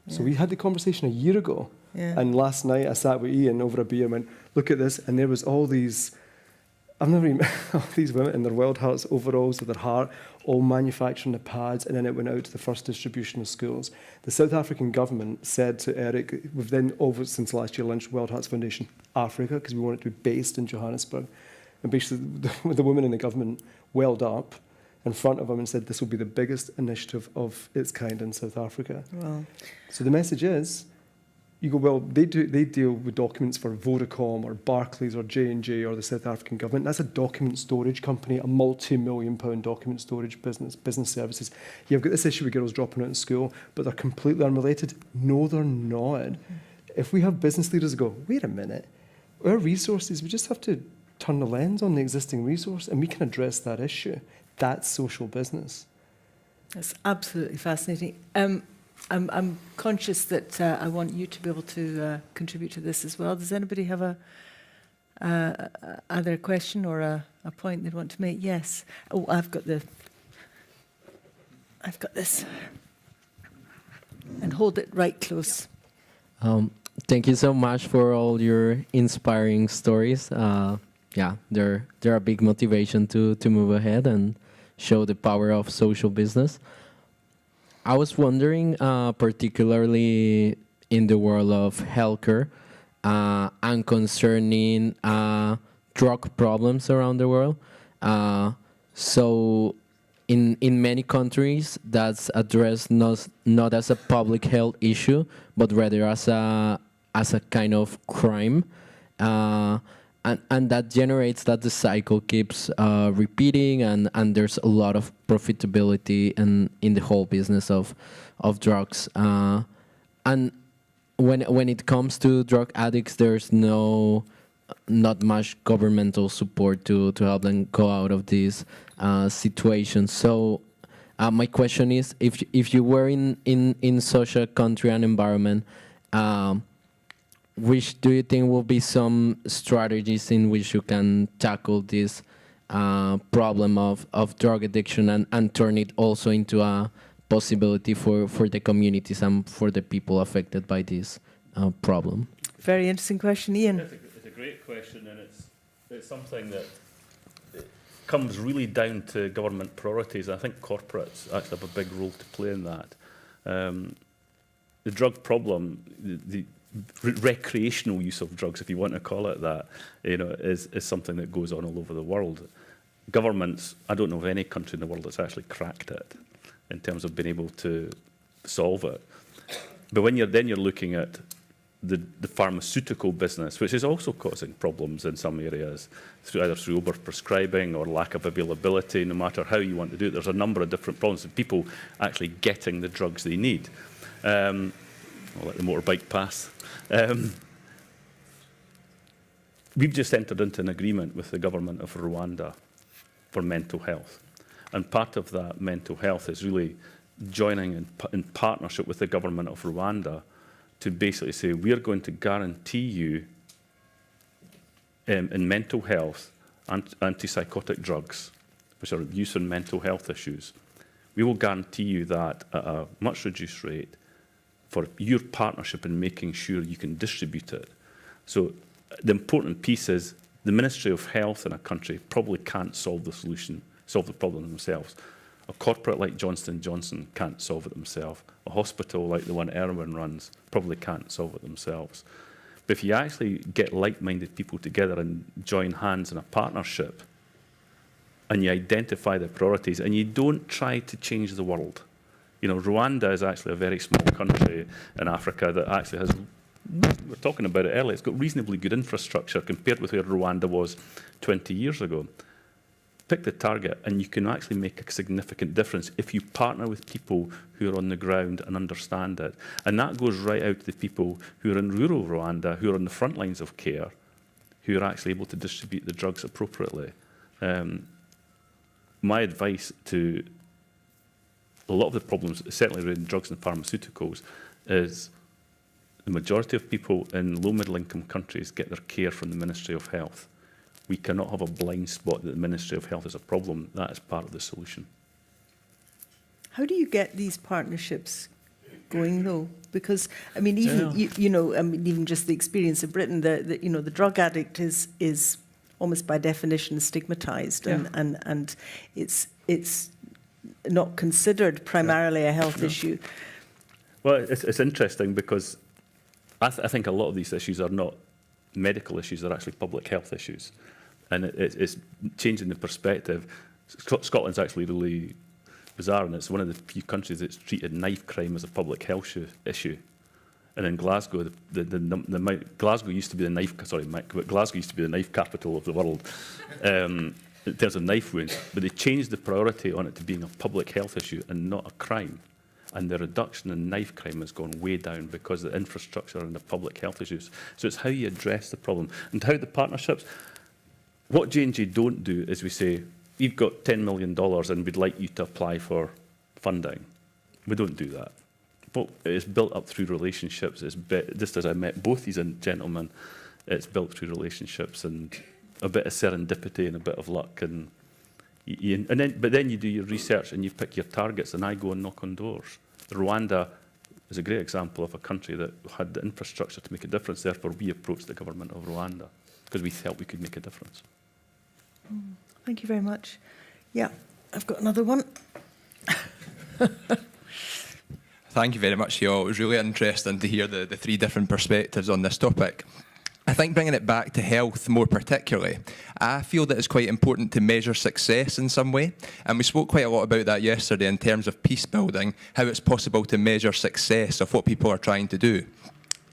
Yeah. So we had the conversation a year ago. Yeah. And last night I sat with Ian over a beer and went, look at this. And there was all these, I've never even, all these women in their WildHearts overalls with their heart, all manufacturing the pads, and then it went out to the first distribution of schools. The South African government said to Eric, we've then, since last year, launched WildHearts Foundation Africa, because we want it to be based in Johannesburg. And basically, the women in the government welled up in front of them and said, this will be the biggest initiative of its kind in South Africa. Wow. So the message is, you go, well, they deal with documents for Vodacom or Barclays or J&J or the South African government. That's a document storage company, a multi-million-pound document storage business services. You've got this issue with girls dropping out of school, but they're completely unrelated. No, they're not. Mm-hmm. If we have business leaders that go, wait a minute, our resources, we just have to turn the lens on the existing resource and we can address that issue. That's social business. That's absolutely fascinating. I'm conscious that I want you to be able to contribute to this as well. Does anybody have either a question or a point they'd want to make? Yes. Oh, I've got this. And hold it right close. Thank you so much for all your inspiring stories. They're a big motivation to move ahead and show the power of social business. I was wondering, particularly in the world of healthcare and concerning drug problems around the world. So in many countries, that's addressed not as a public health issue, but rather as a kind of crime. And that generates that the cycle keeps repeating, and there's a lot of profitability in the whole business of drugs. And when it comes to drug addicts, there's no not much governmental support to help them go out of this situation. So my question is, if you were in such a country and environment, which do you think will be some strategies in which you can tackle this problem of drug addiction and turn it also into a possibility for the communities and for the people affected by this problem? Very interesting question, Ian. It's a great question, and it's something that comes really down to government priorities. I think corporates actually have a big role to play in that. The drug problem, the recreational use of drugs, if you want to call it that, is something that goes on all over the world. Governments, I don't know of any country in the world that's actually cracked it in terms of being able to solve it. But when you're looking at the pharmaceutical business, which is also causing problems in some areas, either through over-prescribing or lack of availability, no matter how you want to do it. There's a number of different problems of people actually getting the drugs they need. I'll let the motorbike pass. We've just entered into an agreement with the government of Rwanda for mental health. And part of that mental health is really joining in partnership with the government of Rwanda to basically say, we're going to guarantee you in mental health, antipsychotic drugs, which are used in mental health issues. We will guarantee you that at a much reduced rate for your partnership in making sure you can distribute it. So the important piece is the Ministry of Health in a country probably can't solve the problem themselves. A corporate like Johnson & Johnson can't solve it themselves. A hospital like the one Erwin runs probably can't solve it themselves. But if you actually get like-minded people together and join hands in a partnership, and you identify the priorities, and you don't try to change the world. Rwanda is actually a very small country in Africa that actually has, we were talking about it earlier, it's got reasonably good infrastructure compared with where Rwanda was 20 years ago. Pick the target, and you can actually make a significant difference if you partner with people who are on the ground and understand it. And that goes right out to the people who are in rural Rwanda, who are on the front lines of care, who are actually able to distribute the drugs appropriately. My advice to a lot of the problems, certainly around drugs and pharmaceuticals, is the majority of people in low middle income countries get their care from the Ministry of Health. We cannot have a blind spot that the Ministry of Health is a problem. That is part of the solution. How do you get these partnerships going, though? Because, I mean, even just the experience of Britain, the drug addict is almost by definition stigmatized, and it's not considered primarily a health issue. Well, it's interesting because I think a lot of these issues are not medical issues, they're actually public health issues. And it's changing the perspective. Scotland's actually really bizarre, and it's one of the few countries that's treated knife crime as a public health issue. And in Glasgow, Glasgow used to be the knife. Sorry, Mike, but Glasgow used to be the knife capital of the world in terms of knife wounds. But they changed the priority on it to being a public health issue and not a crime. And the reduction in knife crime has gone way down because of the infrastructure and the public health issues. So it's how you address the problem and how the partnerships. What J&J don't do is we say, we've got $10 million and we'd like you to apply for funding. We don't do that. But it's built up through relationships. Just as I met both these gentlemen, it's built through relationships and a bit of serendipity and a bit of luck. But then you do your research and you pick your targets, and I go and knock on doors. Rwanda is a great example of a country that had the infrastructure to make a difference. Therefore, we approached the government of Rwanda because we felt we could make a difference. Thank you very much. Yeah, I've got another one. Thank you very much, y'all. It was really interesting to hear the three different perspectives on this topic. I think bringing it back to health more particularly, I feel that it's quite important to measure success in some way. And we spoke quite a lot about that yesterday in terms of peace building, how it's possible to measure success of what people are trying to do.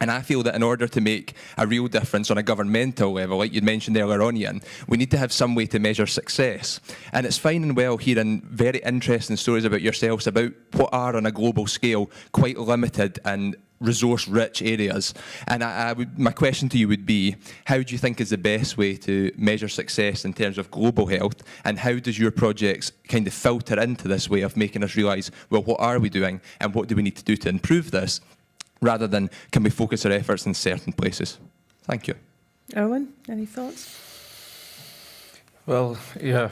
And I feel that in order to make a real difference on a governmental level, like you mentioned earlier on, Ian, we need to have some way to measure success. And it's fine and well hearing very interesting stories about yourselves about what are, on a global scale, quite limited and resource-rich areas. And my question to you would be, how do you think is the best way to measure success in terms of global health, and how does your projects kind of filter into this way of making us realise, well, what are we doing and what do we need to do to improve this, rather than can we focus our efforts in certain places? Thank you. Erwin, any thoughts? Well, yeah,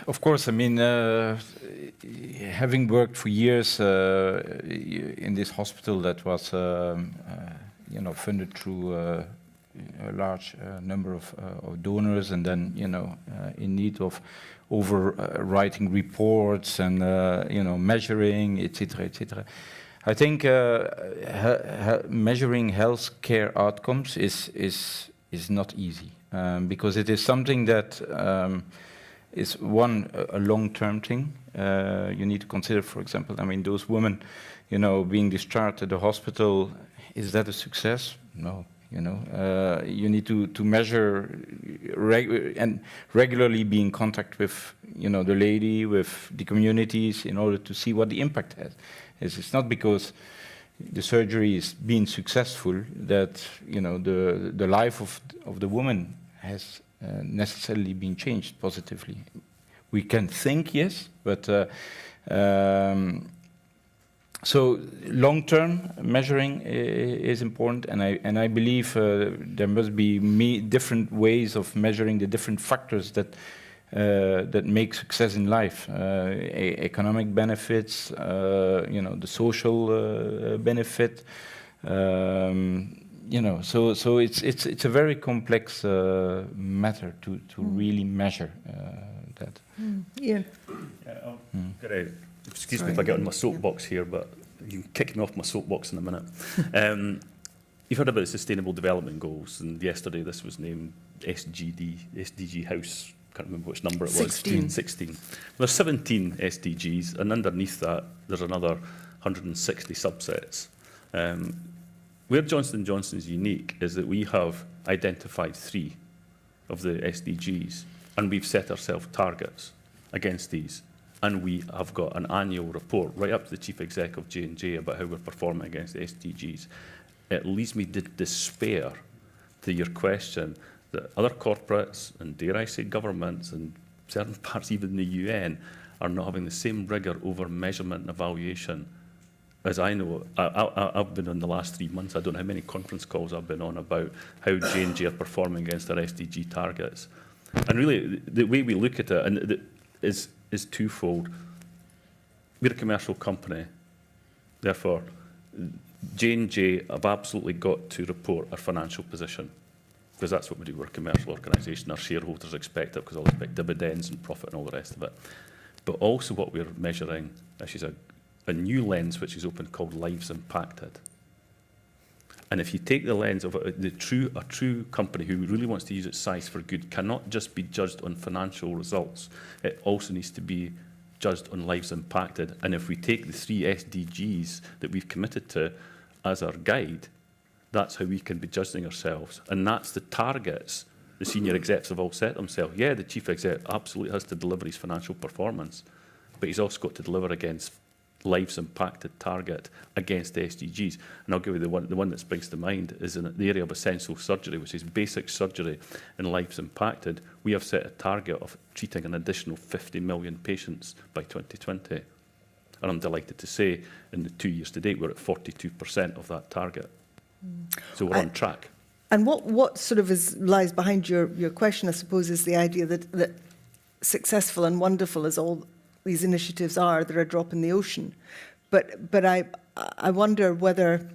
of course. I mean, having worked for years in this hospital that was, funded through a large number of donors, and then, in need of writing reports and, measuring, etc., etc. I think measuring healthcare outcomes is not easy. Because it is something that is a long-term thing. You need to consider, for example, I mean, those women, being discharged at the hospital, is that a success? No. You need to measure and regularly be in contact with, the lady, with the communities, in order to see what the impact has. It's not because the surgery is being successful that the life of the woman has necessarily been changed positively. We can think, yes, but so long-term measuring is important, and I believe there must be different ways of measuring the different factors that make success in life. Economic benefits, the social benefit. So it's a very complex matter to really measure that. Ian. Excuse me if I get on my soapbox here, but you can kick me off my soapbox in a minute. You've heard about the Sustainable Development Goals, and yesterday this was named SDG House. Can't remember which number it was. 16. There's 17 SDGs, and underneath that there's another 160 subsets. Where Johnson & Johnson is unique is that we have identified 3 of the SDGs, and we've set ourselves targets against these. And we have got an annual report right up to the Chief Exec of J&J about how we're performing against the SDGs. It leads me to despair to your question that other corporates, and dare I say governments, and certain parts even the UN, are not having the same rigour over measurement and evaluation. As I know, I've been on the last 3 months, I don't know how many conference calls I've been on about how J&J are performing against their SDG targets. And really, the way we look at it is twofold. We're a commercial company, therefore, J&J have absolutely got to report our financial position, because that's what we do. We're a commercial organisation. Our shareholders expect it, because they'll expect dividends and profit and all the rest of it. But also what we're measuring, this is a new lens which is open called lives impacted. And if you take the lens of a true company who really wants to use its size for good cannot just be judged on financial results. It also needs to be judged on lives impacted. And if we take the 3 SDGs that we've committed to as our guide, that's how we can be judging ourselves. And that's the targets the senior execs have all set themselves. Yeah, the chief exec absolutely has to deliver his financial performance, but he's also got to deliver against lives impacted target against the SDGs. And I'll give you the one that springs to mind is in the area of essential surgery, which is basic surgery and lives impacted. We have set a target of treating an additional 50 million patients by 2020. And I'm delighted to say in the 2 years to date, we're at 42% of that target. So we're on track. And what sort of lies behind your question, I suppose, is the idea that successful and wonderful as all these initiatives are, they're a drop in the ocean. But I wonder whether,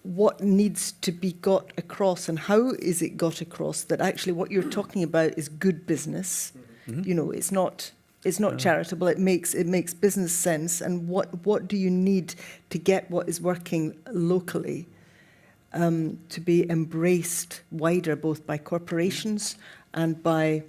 what needs to be got across and how is it got across that actually what you're talking about is good business. Mm-hmm. It's not charitable. It makes business sense. And what do you need to get what is working locally to be embraced wider, both by corporations and by,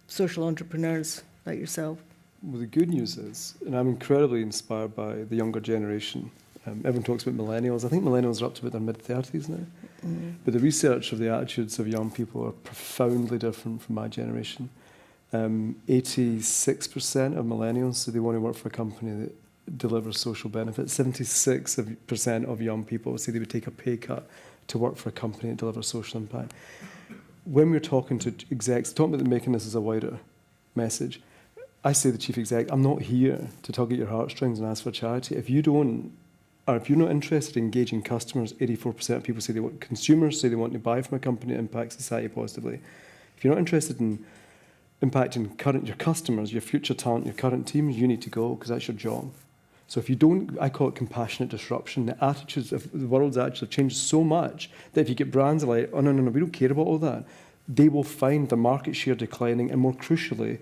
social entrepreneurs like yourself? Well, the good news is, and I'm incredibly inspired by the younger generation. Everyone talks about millennials. I think millennials are up to about their mid-30s now. Mm. But the research of the attitudes of young people are profoundly different from my generation. 86% of millennials say they want to work for a company that delivers social benefits. 76% of young people say they would take a pay cut to work for a company that delivers social impact. When we're talking to execs, talking about making this as a wider message, I say to the chief exec, I'm not here to tug at your heartstrings and ask for charity. If you don't, or if you're not interested in engaging customers, 84% of people say they want, consumers say they want to buy from a company that impacts society positively. If you're not interested in impacting your customers, your future talent, your current teams, you need to go, because that's your job. So if you don't, I call it compassionate disruption. The attitudes of the world's attitudes have changed so much that if you get brands like, oh, no, we don't care about all that, they will find the market share declining, and more crucially,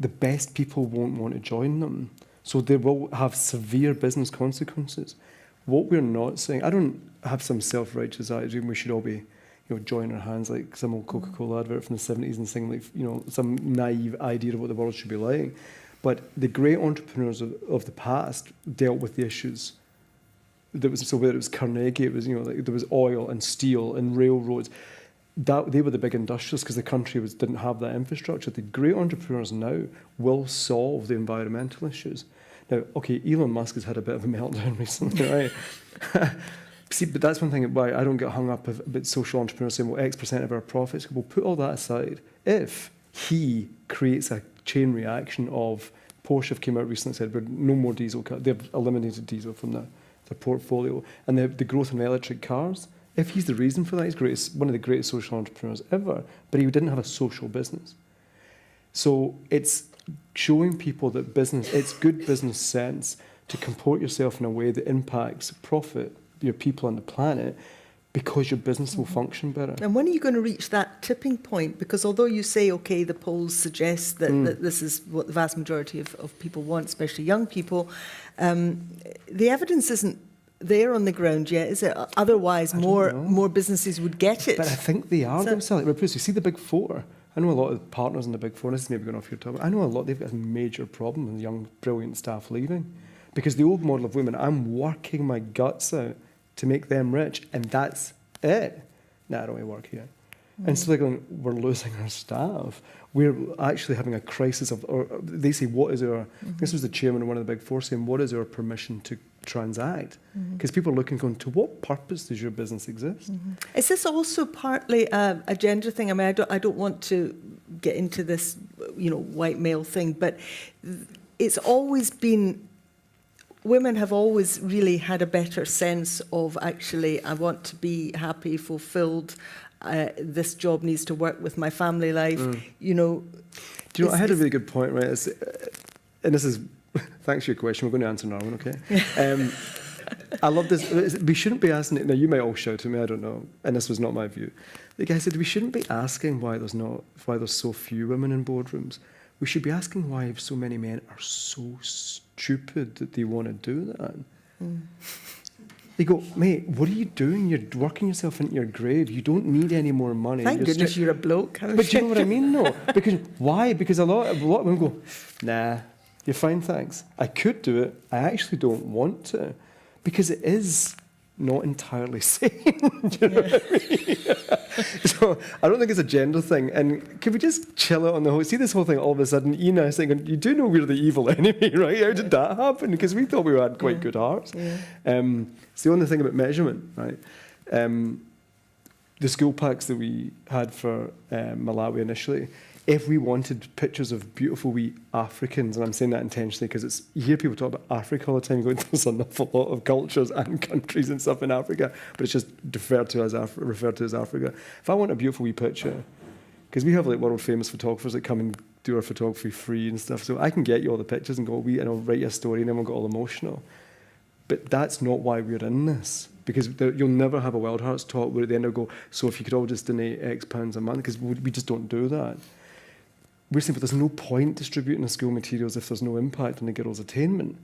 the best people won't want to join them. So they will have severe business consequences. What we're not saying, I don't have some self-righteous attitude and we should all be, join our hands like some old Coca-Cola advert from the 70s and sing like, some naive idea of what the world should be like. But the great entrepreneurs of the past dealt with the issues. So whether it was Carnegie, it was, there was oil and steel and railroads. They were the big industrialists because the country didn't have that infrastructure. The great entrepreneurs now will solve the environmental issues. Now, okay, Elon Musk has had a bit of a meltdown recently, right? See, but that's one thing why I don't get hung up about social entrepreneurs saying, well, X% of our profits. We'll put all that aside. If he creates a chain reaction of Porsche have came out recently and said, no more diesel cars. They've eliminated diesel from their portfolio. And the growth in electric cars, if he's the reason for that, he's one of the greatest social entrepreneurs ever, but he didn't have a social business. So it's showing people that business, it's good business sense to comport yourself in a way that impacts profit, your people and the planet, because your business will function better. And when are you going to reach that tipping point? Because although you say, okay, the polls suggest that this is what the vast majority of people want, especially young people, the evidence isn't there on the ground yet, is it? Otherwise, more businesses would get it. But I think they are themselves. You see the Big Four. I know a lot of the partners in the Big Four, this is maybe going off your topic, I know a lot, they've got a major problem with young, brilliant staff leaving. Because the old model of women, I'm working my guts out to make them rich, and that's it. Nah, I don't want to work here. And so they're going, we're losing our staff. We're actually having a crisis of, or they say, what is our, this was the chairman of one of the Big Four saying, what is our permission to transact? Because people are looking, going, to what purpose does your business exist? Is this also partly a gender thing? I mean, I don't want to get into this, white male thing, but it's always been, women have always really had a better sense of actually, I want to be happy, fulfilled. This job needs to work with my family life. Do you know, I had a really good point, right? And this is, thanks for your question. We're going to answer another one, okay? I love this. We shouldn't be asking it. Now, you might all shout at me, I don't know. And this was not my view. The guy said, we shouldn't be asking why there's so few women in boardrooms. We should be asking why so many men are so stupid that they want to do that. They go, mate, what are you doing? You're working yourself into your grave. You don't need any more money. Thank goodness you're a bloke. But do you know what I mean, though? Because why? Because a lot of women go, nah, you're fine, thanks. I could do it. I actually don't want to. Because it is not entirely sane. Do you know what I mean? So I don't think it's a gender thing. And can we just chill out on the whole? See this whole thing all of a sudden, Ina is thinking, you do know we're the evil enemy, right? How did that happen? Because we thought we had quite good hearts. It's the only thing about measurement, right? The school packs that we had for Malawi initially, if we wanted pictures of beautiful wee Africans, and I'm saying that intentionally because you hear people talk about Africa all the time, going, there's an awful lot of cultures and countries and stuff in Africa, but it's just referred to as Africa. If I want a beautiful wee picture, because we have like world famous photographers that come and do our photography free and stuff, so I can get you all the pictures and go, and I'll write you a story, and then we'll get all emotional. But that's not why we're in this. Because you'll never have a WildHearts talk where at the end they'll go, so if you could all just donate X pounds a month, because we just don't do that. We're saying, but there's no point distributing the school materials if there's no impact on the girls' attainment.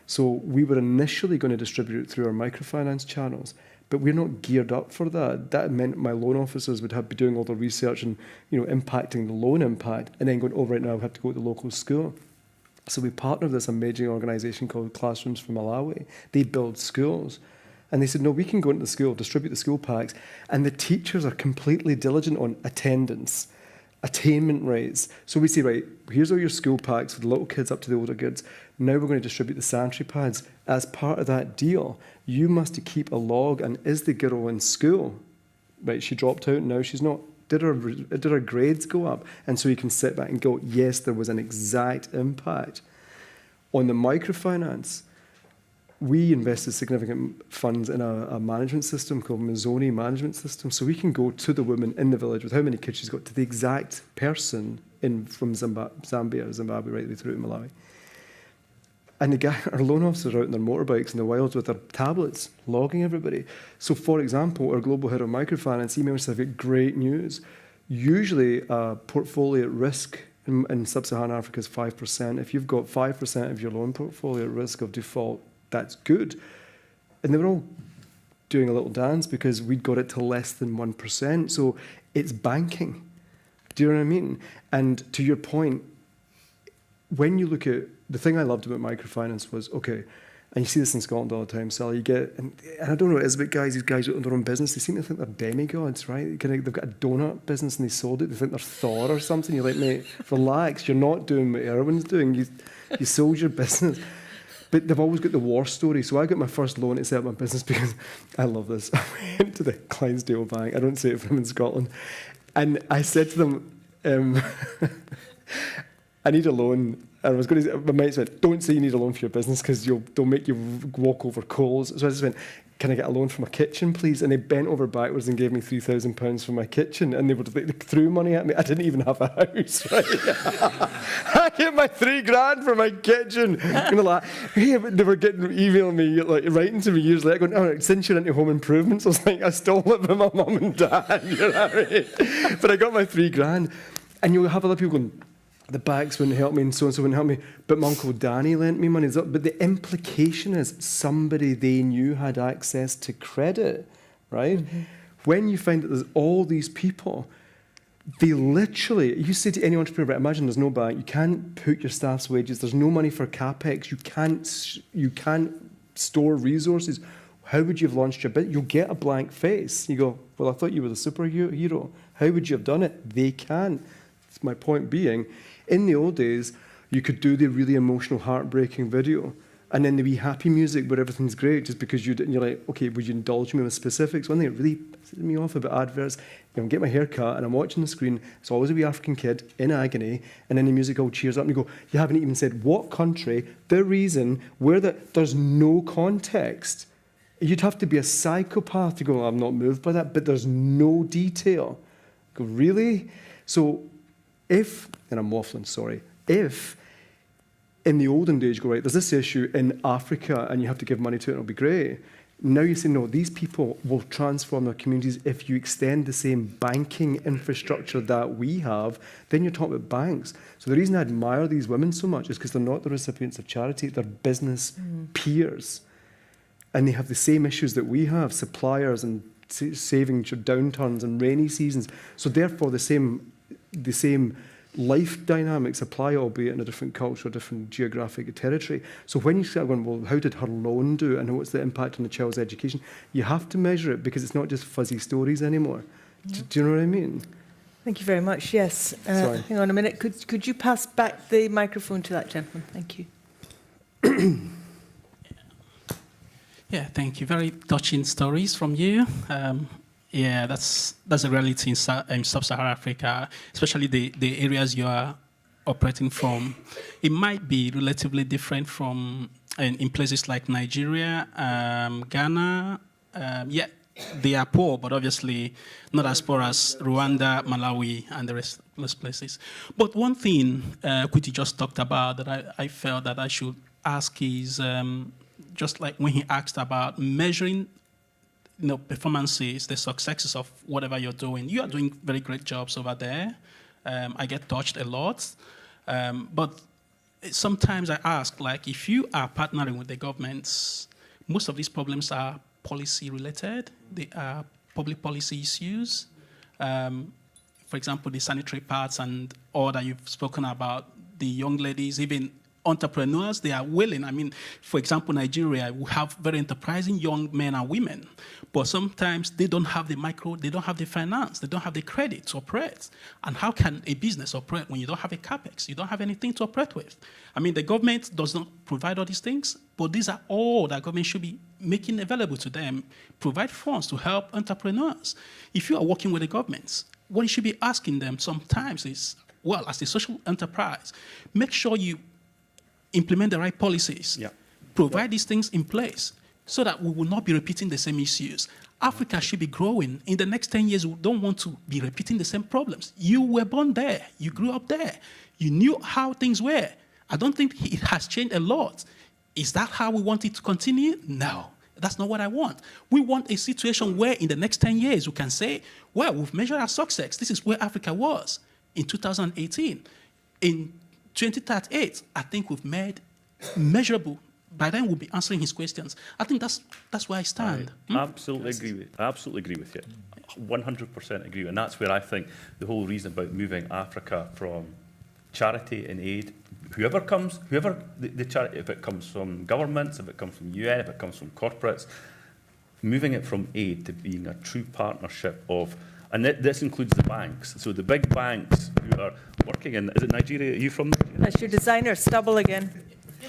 So we were initially going to distribute it through our microfinance channels, but we're not geared up for that. That meant my loan officers would have to be doing all the research and impacting the loan impact, and then going, oh, right now we have to go to the local school. So we partnered with this amazing organisation called Classrooms for Malawi. They build schools. And they said, no, we can go into the school, distribute the school packs, and the teachers are completely diligent on attendance, attainment rates. So we say, right, here's all your school packs for the little kids up to the older kids. Now we're going to distribute the sanitary pads. As part of that deal, you must keep a log, and is the girl in school? Right, she dropped out, now she's not. Did her grades go up? And so you can sit back and go, yes, there was an exact impact. On the microfinance, we invested significant funds in a management system called Mazzoni Management System. So we can go to the woman in the village with how many kids she's got to the exact person from Zambia or Zimbabwe right the way through to Malawi. And our loan officers are out on their motorbikes in the wilds with their tablets, logging everybody. So, for example, our global head of microfinance emails have got great news. Usually, a portfolio at risk in sub-Saharan Africa is 5%. If you've got 5% of your loan portfolio at risk of default, that's good. And they were all doing a little dance because we'd got it to less than 1%. So it's banking. Do you know what I mean? And to your point, when you look at the thing I loved about microfinance was, okay, and you see this in Scotland all the time, Sally, you get, and I don't know what it is about guys, these guys own their own business, they seem to think they're demigods, right? They've got a donut business and they sold it, they think they're Thor or something. You're like, mate, relax, you're not doing what Erwin's doing, you sold your business. But they've always got the war story. So I got my first loan to set up my business because I love this. I went to the Clydesdale Bank, I don't say it for them in Scotland, and I said to them, I need a loan. And I was going to, my mates went, don't say you need a loan for your business because they'll make you walk over coals. So I just went, can I get a loan for my kitchen, please? And they bent over backwards and gave me £3,000 for my kitchen. And they threw money at me. I didn't even have a house, right? I get my £3,000 for my kitchen. And they're like, hey, they were emailing me, like writing to me years later, going, oh, since you're into home improvements, I was like, I still live with my mum and dad. You know what I mean? But I got my £3,000. And you'll have other people going, the banks wouldn't help me and so wouldn't help me, but my Uncle Danny lent me money. But the implication is somebody they knew had access to credit, right? Mm-hmm. When you find that there's all these people, they literally, you say to any entrepreneur, right, imagine there's no bank, you can't put your staff's wages, there's no money for capex, you can't store resources. How would you have launched your business? You'll get a blank face. You go, well, I thought you were the superhero. How would you have done it? They can't. My point being, in the old days, you could do the really emotional, heartbreaking video, and then the wee happy music where everything's great, just because you're like, okay, would you indulge me with specifics? One thing that really pisses me off about adverts, I'm get my hair cut and I'm watching the screen, it's always a wee African kid in agony, and then the music all cheers up and you go, you haven't even said what country, the reason, there's no context. You'd have to be a psychopath to go, I'm not moved by that, but there's no detail. Go, really? So if, and I'm waffling, sorry, if in the olden days you go, right, there's this issue in Africa and you have to give money to it and it'll be great. Now you say, no, these people will transform their communities if you extend the same banking infrastructure that we have, then you're talking about banks. So the reason I admire these women so much is because they're not the recipients of charity, they're business peers. And they have the same issues that we have, suppliers and saving downturns and rainy seasons. So therefore the same life dynamics apply, albeit in a different culture, different geographic territory. So when you start going, well, how did her loan do and what's the impact on the child's education? You have to measure it because it's not just fuzzy stories anymore. Yeah. Do you know what I mean? Thank you very much. Yes. Hang on a minute. Could you pass back the microphone to that gentleman? Thank you. Yeah, thank you. Very touching stories from you. Yeah, that's a reality in sub-Saharan Africa, especially the areas you are operating from. It might be relatively different from in places like Nigeria, Ghana. Yeah, they are poor, but obviously not as poor as Rwanda, Malawi, and the rest of those places. But one thing Kuti just talked about that I felt that I should ask is just like when he asked about measuring performances, the successes of whatever you're doing. You are doing very great jobs over there. I get touched a lot. But sometimes I ask, like, if you are partnering with the governments, most of these problems are policy related. They are public policy issues. For example, the sanitary pads and all that you've spoken about, the young ladies, even entrepreneurs, they are willing. I mean, for example, Nigeria, we have very enterprising young men and women, but sometimes they don't have the they don't have the finance, they don't have the credit to operate. And how can a business operate when you don't have a capex? You don't have anything to operate with. I mean, the government does not provide all these things, but these are all that government should be making available to them. Provide funds to help entrepreneurs. If you are working with the governments, what you should be asking them sometimes is, well, as a social enterprise, make sure you implement the right policies, provide these things in place so that we will not be repeating the same issues. Africa should be growing. In the next 10 years, we don't want to be repeating the same problems. You were born there. You grew up there. You knew how things were. I don't think it has changed a lot. Is that how we want it to continue? No, that's not what I want. We want a situation where in the next 10 years, we can say, well, we've measured our success. This is where Africa was in 2018. In 2038, I think we've made measurable. By then, we'll be answering his questions. I think that's where I stand. I absolutely agree with you. 100% agree. And that's where I think the whole reason about moving Africa from charity and aid, whoever the charity, if it comes from governments, if it comes from UN, if it comes from corporates, moving it from aid to being a true partnership of, and this includes the banks. So the big banks who are working in, is it Nigeria? Are you from Nigeria? That's your designer, stubble again.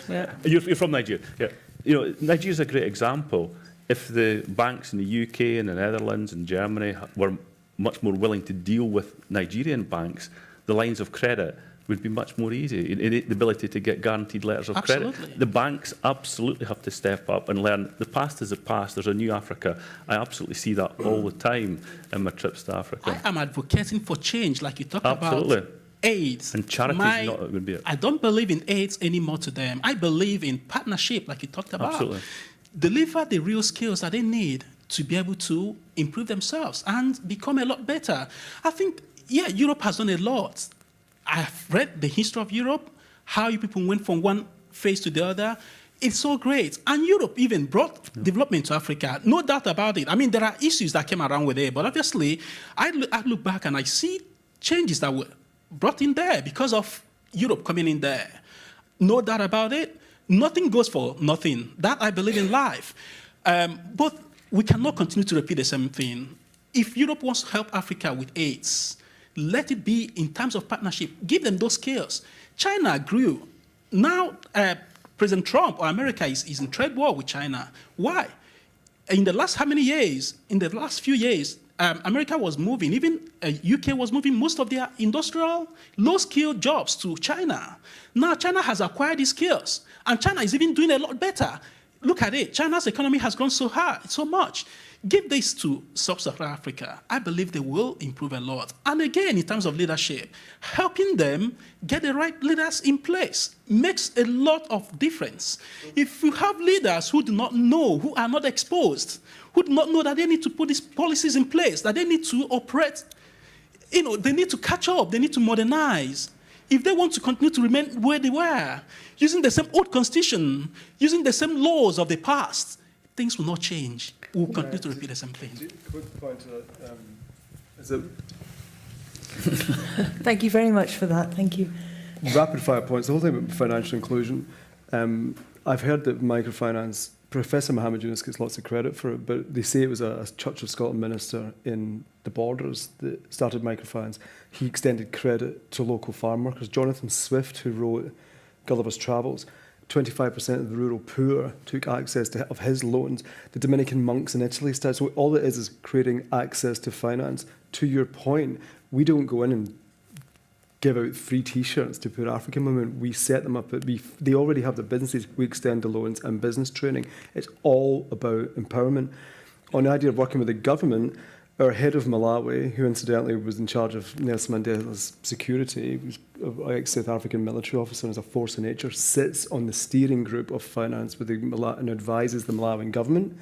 Yeah. You're from Nigeria. Yeah. You know, Nigeria's a great example. If the banks in the UK and the Netherlands and Germany were much more willing to deal with Nigerian banks, the lines of credit would be much more easy. The ability to get guaranteed letters of credit. The banks absolutely have to step up and learn. The past is the past. There's a new Africa. I absolutely see that all the time in my trips to Africa. I am advocating for change, like you talk about AIDS. And charity is not going to be it. I don't believe in AIDS anymore to them. I believe in partnership, like you talked about. Absolutely. Deliver the real skills that they need to be able to improve themselves and become a lot better. I think, yeah, Europe has done a lot. I've read the history of Europe, how you people went from one phase to the other. It's so great. And Europe even brought development to Africa. No doubt about it. I mean, there are issues that came around with it, but obviously, I look back and I see changes that were brought in there because of Europe coming in there. No doubt about it. Nothing goes for nothing. That I believe in life. But we cannot continue to repeat the same thing. If Europe wants to help Africa with AIDS, let it be in terms of partnership. Give them those skills. China grew. Now, President Trump or America is in trade war with China. Why? In the last how many years? In the last few years, America was moving, even UK was moving most of their industrial, low-skilled jobs to China. Now, China has acquired these skills, and China is even doing a lot better. Look at it. China's economy has grown so high, so much. Give this to Sub-Saharan Africa. I believe they will improve a lot. And again, in terms of leadership, helping them get the right leaders in place makes a lot of difference. If you have leaders who do not know, who are not exposed, who do not know that they need to put these policies in place, that they need to operate, they need to catch up, they need to modernize. If they want to continue to remain where they were, using the same old constitution, using the same laws of the past, things will not change. We'll continue to repeat the same thing. Quick point to that. Thank you very much for that. Thank you. Rapid fire points. The whole thing about financial inclusion. I've heard that microfinance, Professor Mohammed Yunus gets lots of credit for it, but they say it was a Church of Scotland minister in the Borders that started microfinance. He extended credit to local farm workers. Jonathan Swift, who wrote Gulliver's Travels, 25% of the rural poor took access to of his loans. The Dominican monks in Italy started. So all it is creating access to finance. To your point, we don't go in and give out free T-shirts to poor African women. We set them up. They already have the businesses. We extend the loans and business training. It's all about empowerment. On the idea of working with the government, our head of Malawi, who incidentally was in charge of Nelson Mandela's security, was an ex-South African military officer and is a force of nature, sits on the steering group of finance with and advises the Malawian government.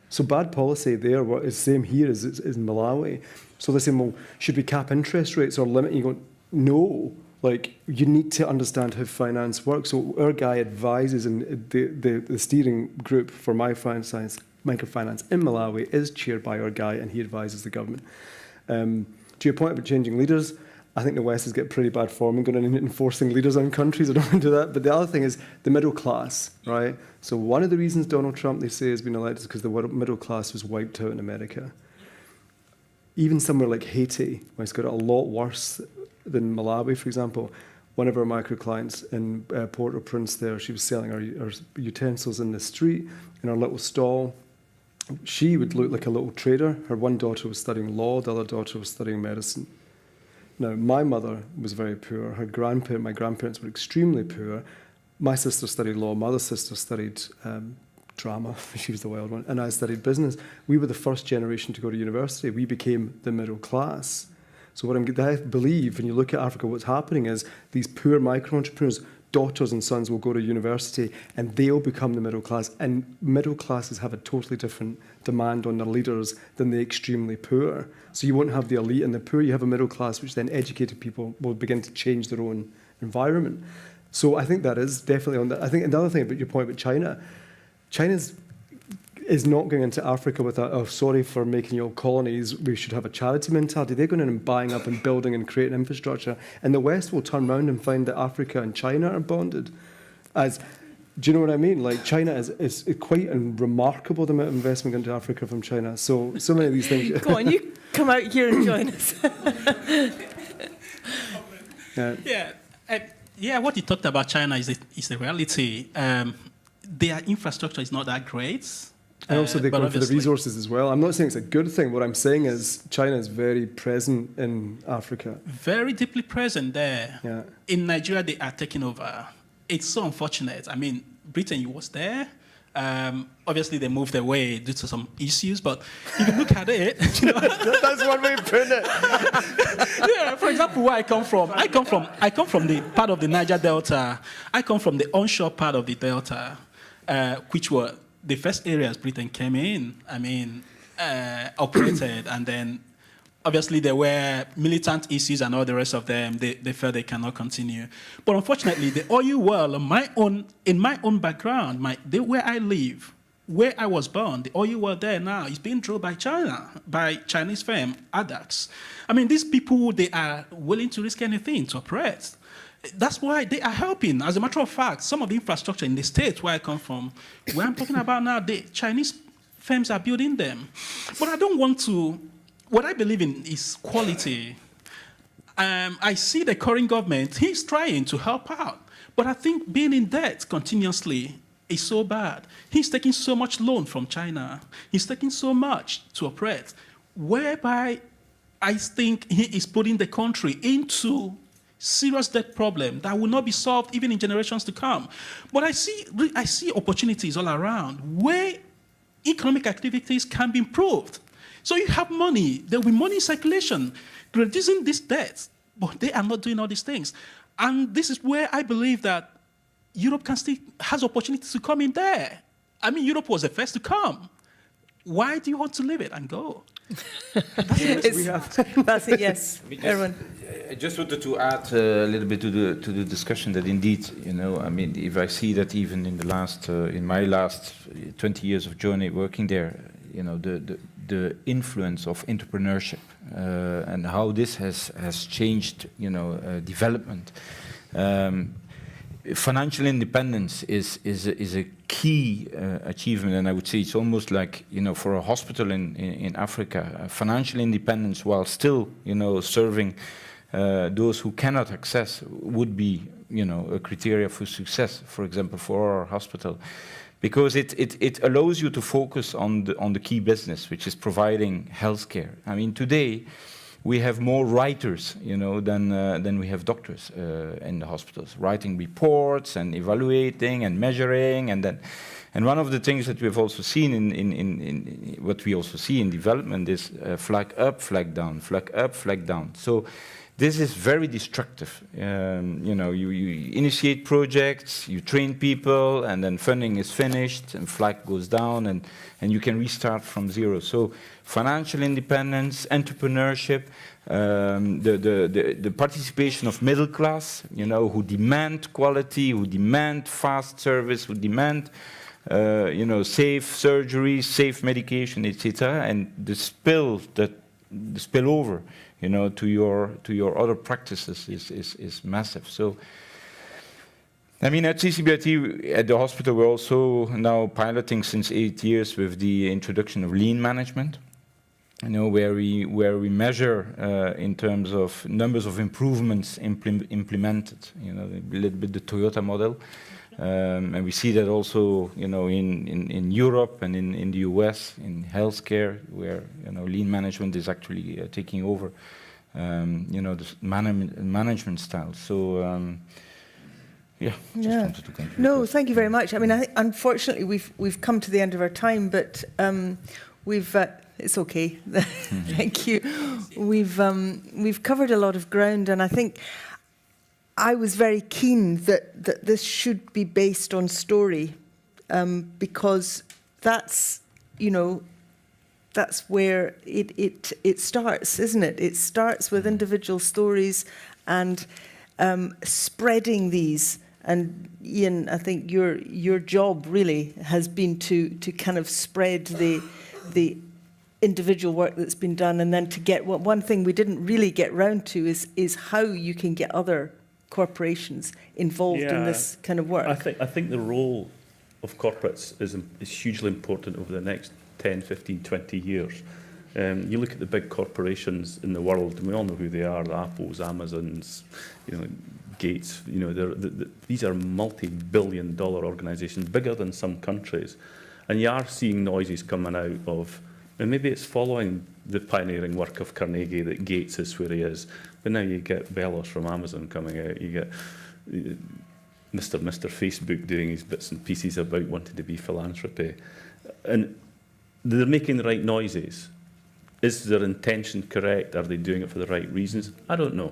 So bad policy there is the same here as in Malawi. So they're saying, well, should we cap interest rates or limit? You go, no. Like, you need to understand how finance works. So our guy advises, and the steering group for microfinance in Malawi is chaired by our guy, and he advises the government. To your point about changing leaders, I think the West has got pretty bad form and going in and enforcing leaders on countries. I don't want to do that. But the other thing is the middle class, right? So one of the reasons Donald Trump, they say, has been elected is because the middle class was wiped out in America. Even somewhere like Haiti, where it's got it a lot worse than Malawi, for example. One of our micro clients in Port-au-Prince there, she was selling her utensils in the street in her little stall. She would look like a little trader. Her one daughter was studying law, the other daughter was studying medicine. Now, my mother was very poor. My grandparents were extremely poor. My sister studied law. My other sister studied drama. She was the wild one. And I studied business. We were the first generation to go to university. We became the middle class. So what I believe, when you look at Africa, what's happening is these poor micro-entrepreneurs, daughters and sons will go to university and they'll become the middle class. And middle classes have a totally different demand on their leaders than the extremely poor. So you won't have the elite and the poor, you have a middle class, which then educated people will begin to change their own environment. So I think that is definitely on that. I think another thing about your point about China is not going into Africa with sorry for making you all colonies, we should have a charity mentality. They're going in and buying up and building and creating infrastructure. And the West will turn around and find that Africa and China are bonded. Do you know what I mean? Like China is quite a remarkable amount of investment into Africa from China. So many of these things. Go on, you come out here and join us. Yeah, what you talked about China is the reality. Their infrastructure is not that great. And also they're going for the resources as well. I'm not saying it's a good thing. What I'm saying is China is very present in Africa. Very deeply present there. Yeah. In Nigeria, they are taking over. It's so unfortunate. I mean, Britain was there. Obviously, they moved away due to some issues, but if you look at it, you know, that's one way of putting it. yeah. For example, where I come from the part of the Niger Delta. I come from the onshore part of the Delta, which were the first areas Britain came in. I mean, operated, and then obviously there were militant issues and all the rest of them. They felt they cannot continue. But unfortunately, the oil world, in my own background, where I live, where I was born, the oil world there now is being drilled by China, by Chinese firm, ADAX. I mean, these people, they are willing to risk anything to operate. That's why they are helping. As a matter of fact, some of the infrastructure in the States where I come from, where I'm talking about now, the Chinese firms are building them. But I don't want to. What I believe in is quality. I see the current government, he's trying to help out. But I think being in debt continuously is so bad. He's taking so much loan from China. He's taking so much to operate, whereby I think he is putting the country into serious debt problem that will not be solved even in generations to come. But I see opportunities all around where economic activities can be improved. So you have money, there will be money in circulation, reducing this debt, but they are not doing all these things. And this is where I believe that Europe has opportunities to come in there. I mean, Europe was the first to come. Why do you want to leave it and go? That's it, yes. Erwin. I just wanted to add a little bit to the discussion that indeed, you know, I mean, if I see that even in my last 20 years of journey working there, you know, the influence of entrepreneurship and how this has changed, you know, development. Financial independence is a key achievement, and I would say it's almost like, you know, for a hospital in Africa, financial independence while still, you know, serving those who cannot access would be, you know, a criteria for success, for example, for our hospital. Because it allows you to focus on the key business, which is providing healthcare. I mean, today we have more writers, you know, than we have doctors in the hospitals, writing reports and evaluating and measuring, and one of the things that we've also seen in what we also see in development is flag up, flag down, flag up, flag down. So this is very destructive. You know, you initiate projects, you train people, and then funding is finished, and flag goes down, and you can restart from zero. So financial independence, entrepreneurship, the participation of middle class, you know, who demand quality, who demand fast service, who demand, you know, safe surgery, safe medication, etc., and the spillover to your other practices is massive. So, I mean, at CCBRT, at the hospital, we're also now piloting since 8 years with the introduction of lean management. Where we measure in terms of numbers of improvements implemented. A little bit the Toyota model. And we see that also, in Europe and in the US, in healthcare, where, lean management is actually taking over, the management style. So, just wanted to conclude. No, thank you very much. I mean, unfortunately, we've come to the end of our time, but it's okay. Thank you. We've covered a lot of ground, and I think I was very keen that this should be based on story, because that's where it starts, isn't it? It starts with individual stories and spreading these. And Ian, I think your job really has been to kind of spread the individual work that's been done, and then to get one thing we didn't really get round to is how you can get other corporations involved in this kind of work. I think the role of corporates is hugely important over the next 10, 15, 20 years. You look at the big corporations in the world, and we all know who they are: the Apples, Amazons, Gates. These are multi-billion-dollar organisations, bigger than some countries, and you are seeing noises coming out of. And maybe it's following the pioneering work of Carnegie that Gates is where he is. But now you get Bellos from Amazon coming out. You get Mr. Facebook doing his bits and pieces about wanting to be philanthropy. And they're making the right noises. Is their intention correct? Are they doing it for the right reasons? I don't know.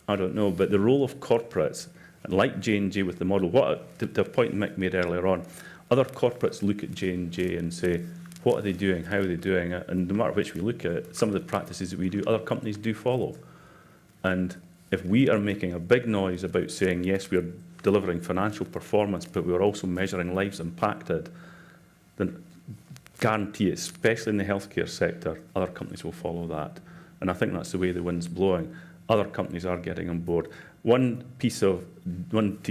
But the role of corporates, and like J&J with the model, to a point Mick made earlier on, other corporates look at J&J and say, what are they doing? How are they doing it? And no matter which we look at, some of the practices that we do, other companies do follow. And if we are making a big noise about saying, yes, we're delivering financial performance, but we're also measuring lives impacted, then guarantee, especially in the healthcare sector, other companies will follow that. And I think that's the way the wind's blowing. Other companies are getting on board. One to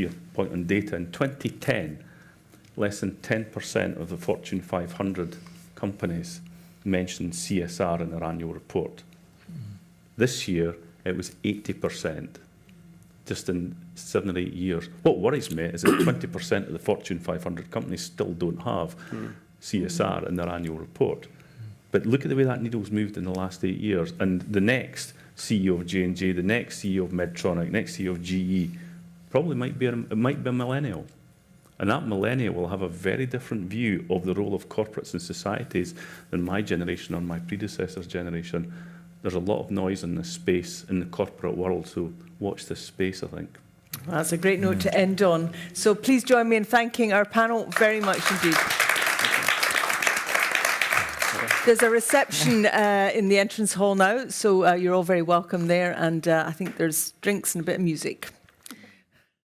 your point on data, in 2010, less than 10% of the Fortune 500 companies mentioned CSR in their annual report. This year, it was 80%, just in 7 or 8 years. What worries me is that 20% of the Fortune 500 companies still don't have CSR in their annual report. But look at the way that needle's moved in the last 8 years. And the next CEO of J&J, the next CEO of Medtronic, next CEO of GE, probably might be a millennial. And that millennial will have a very different view of the role of corporates and societies than my generation or my predecessor's generation. There's a lot of noise in this space in the corporate world, so watch this space, I think. That's a great note to end on. So please join me in thanking our panel very much indeed. There's a reception in the entrance hall now, so you're all very welcome there, and I think there's drinks and a bit of music.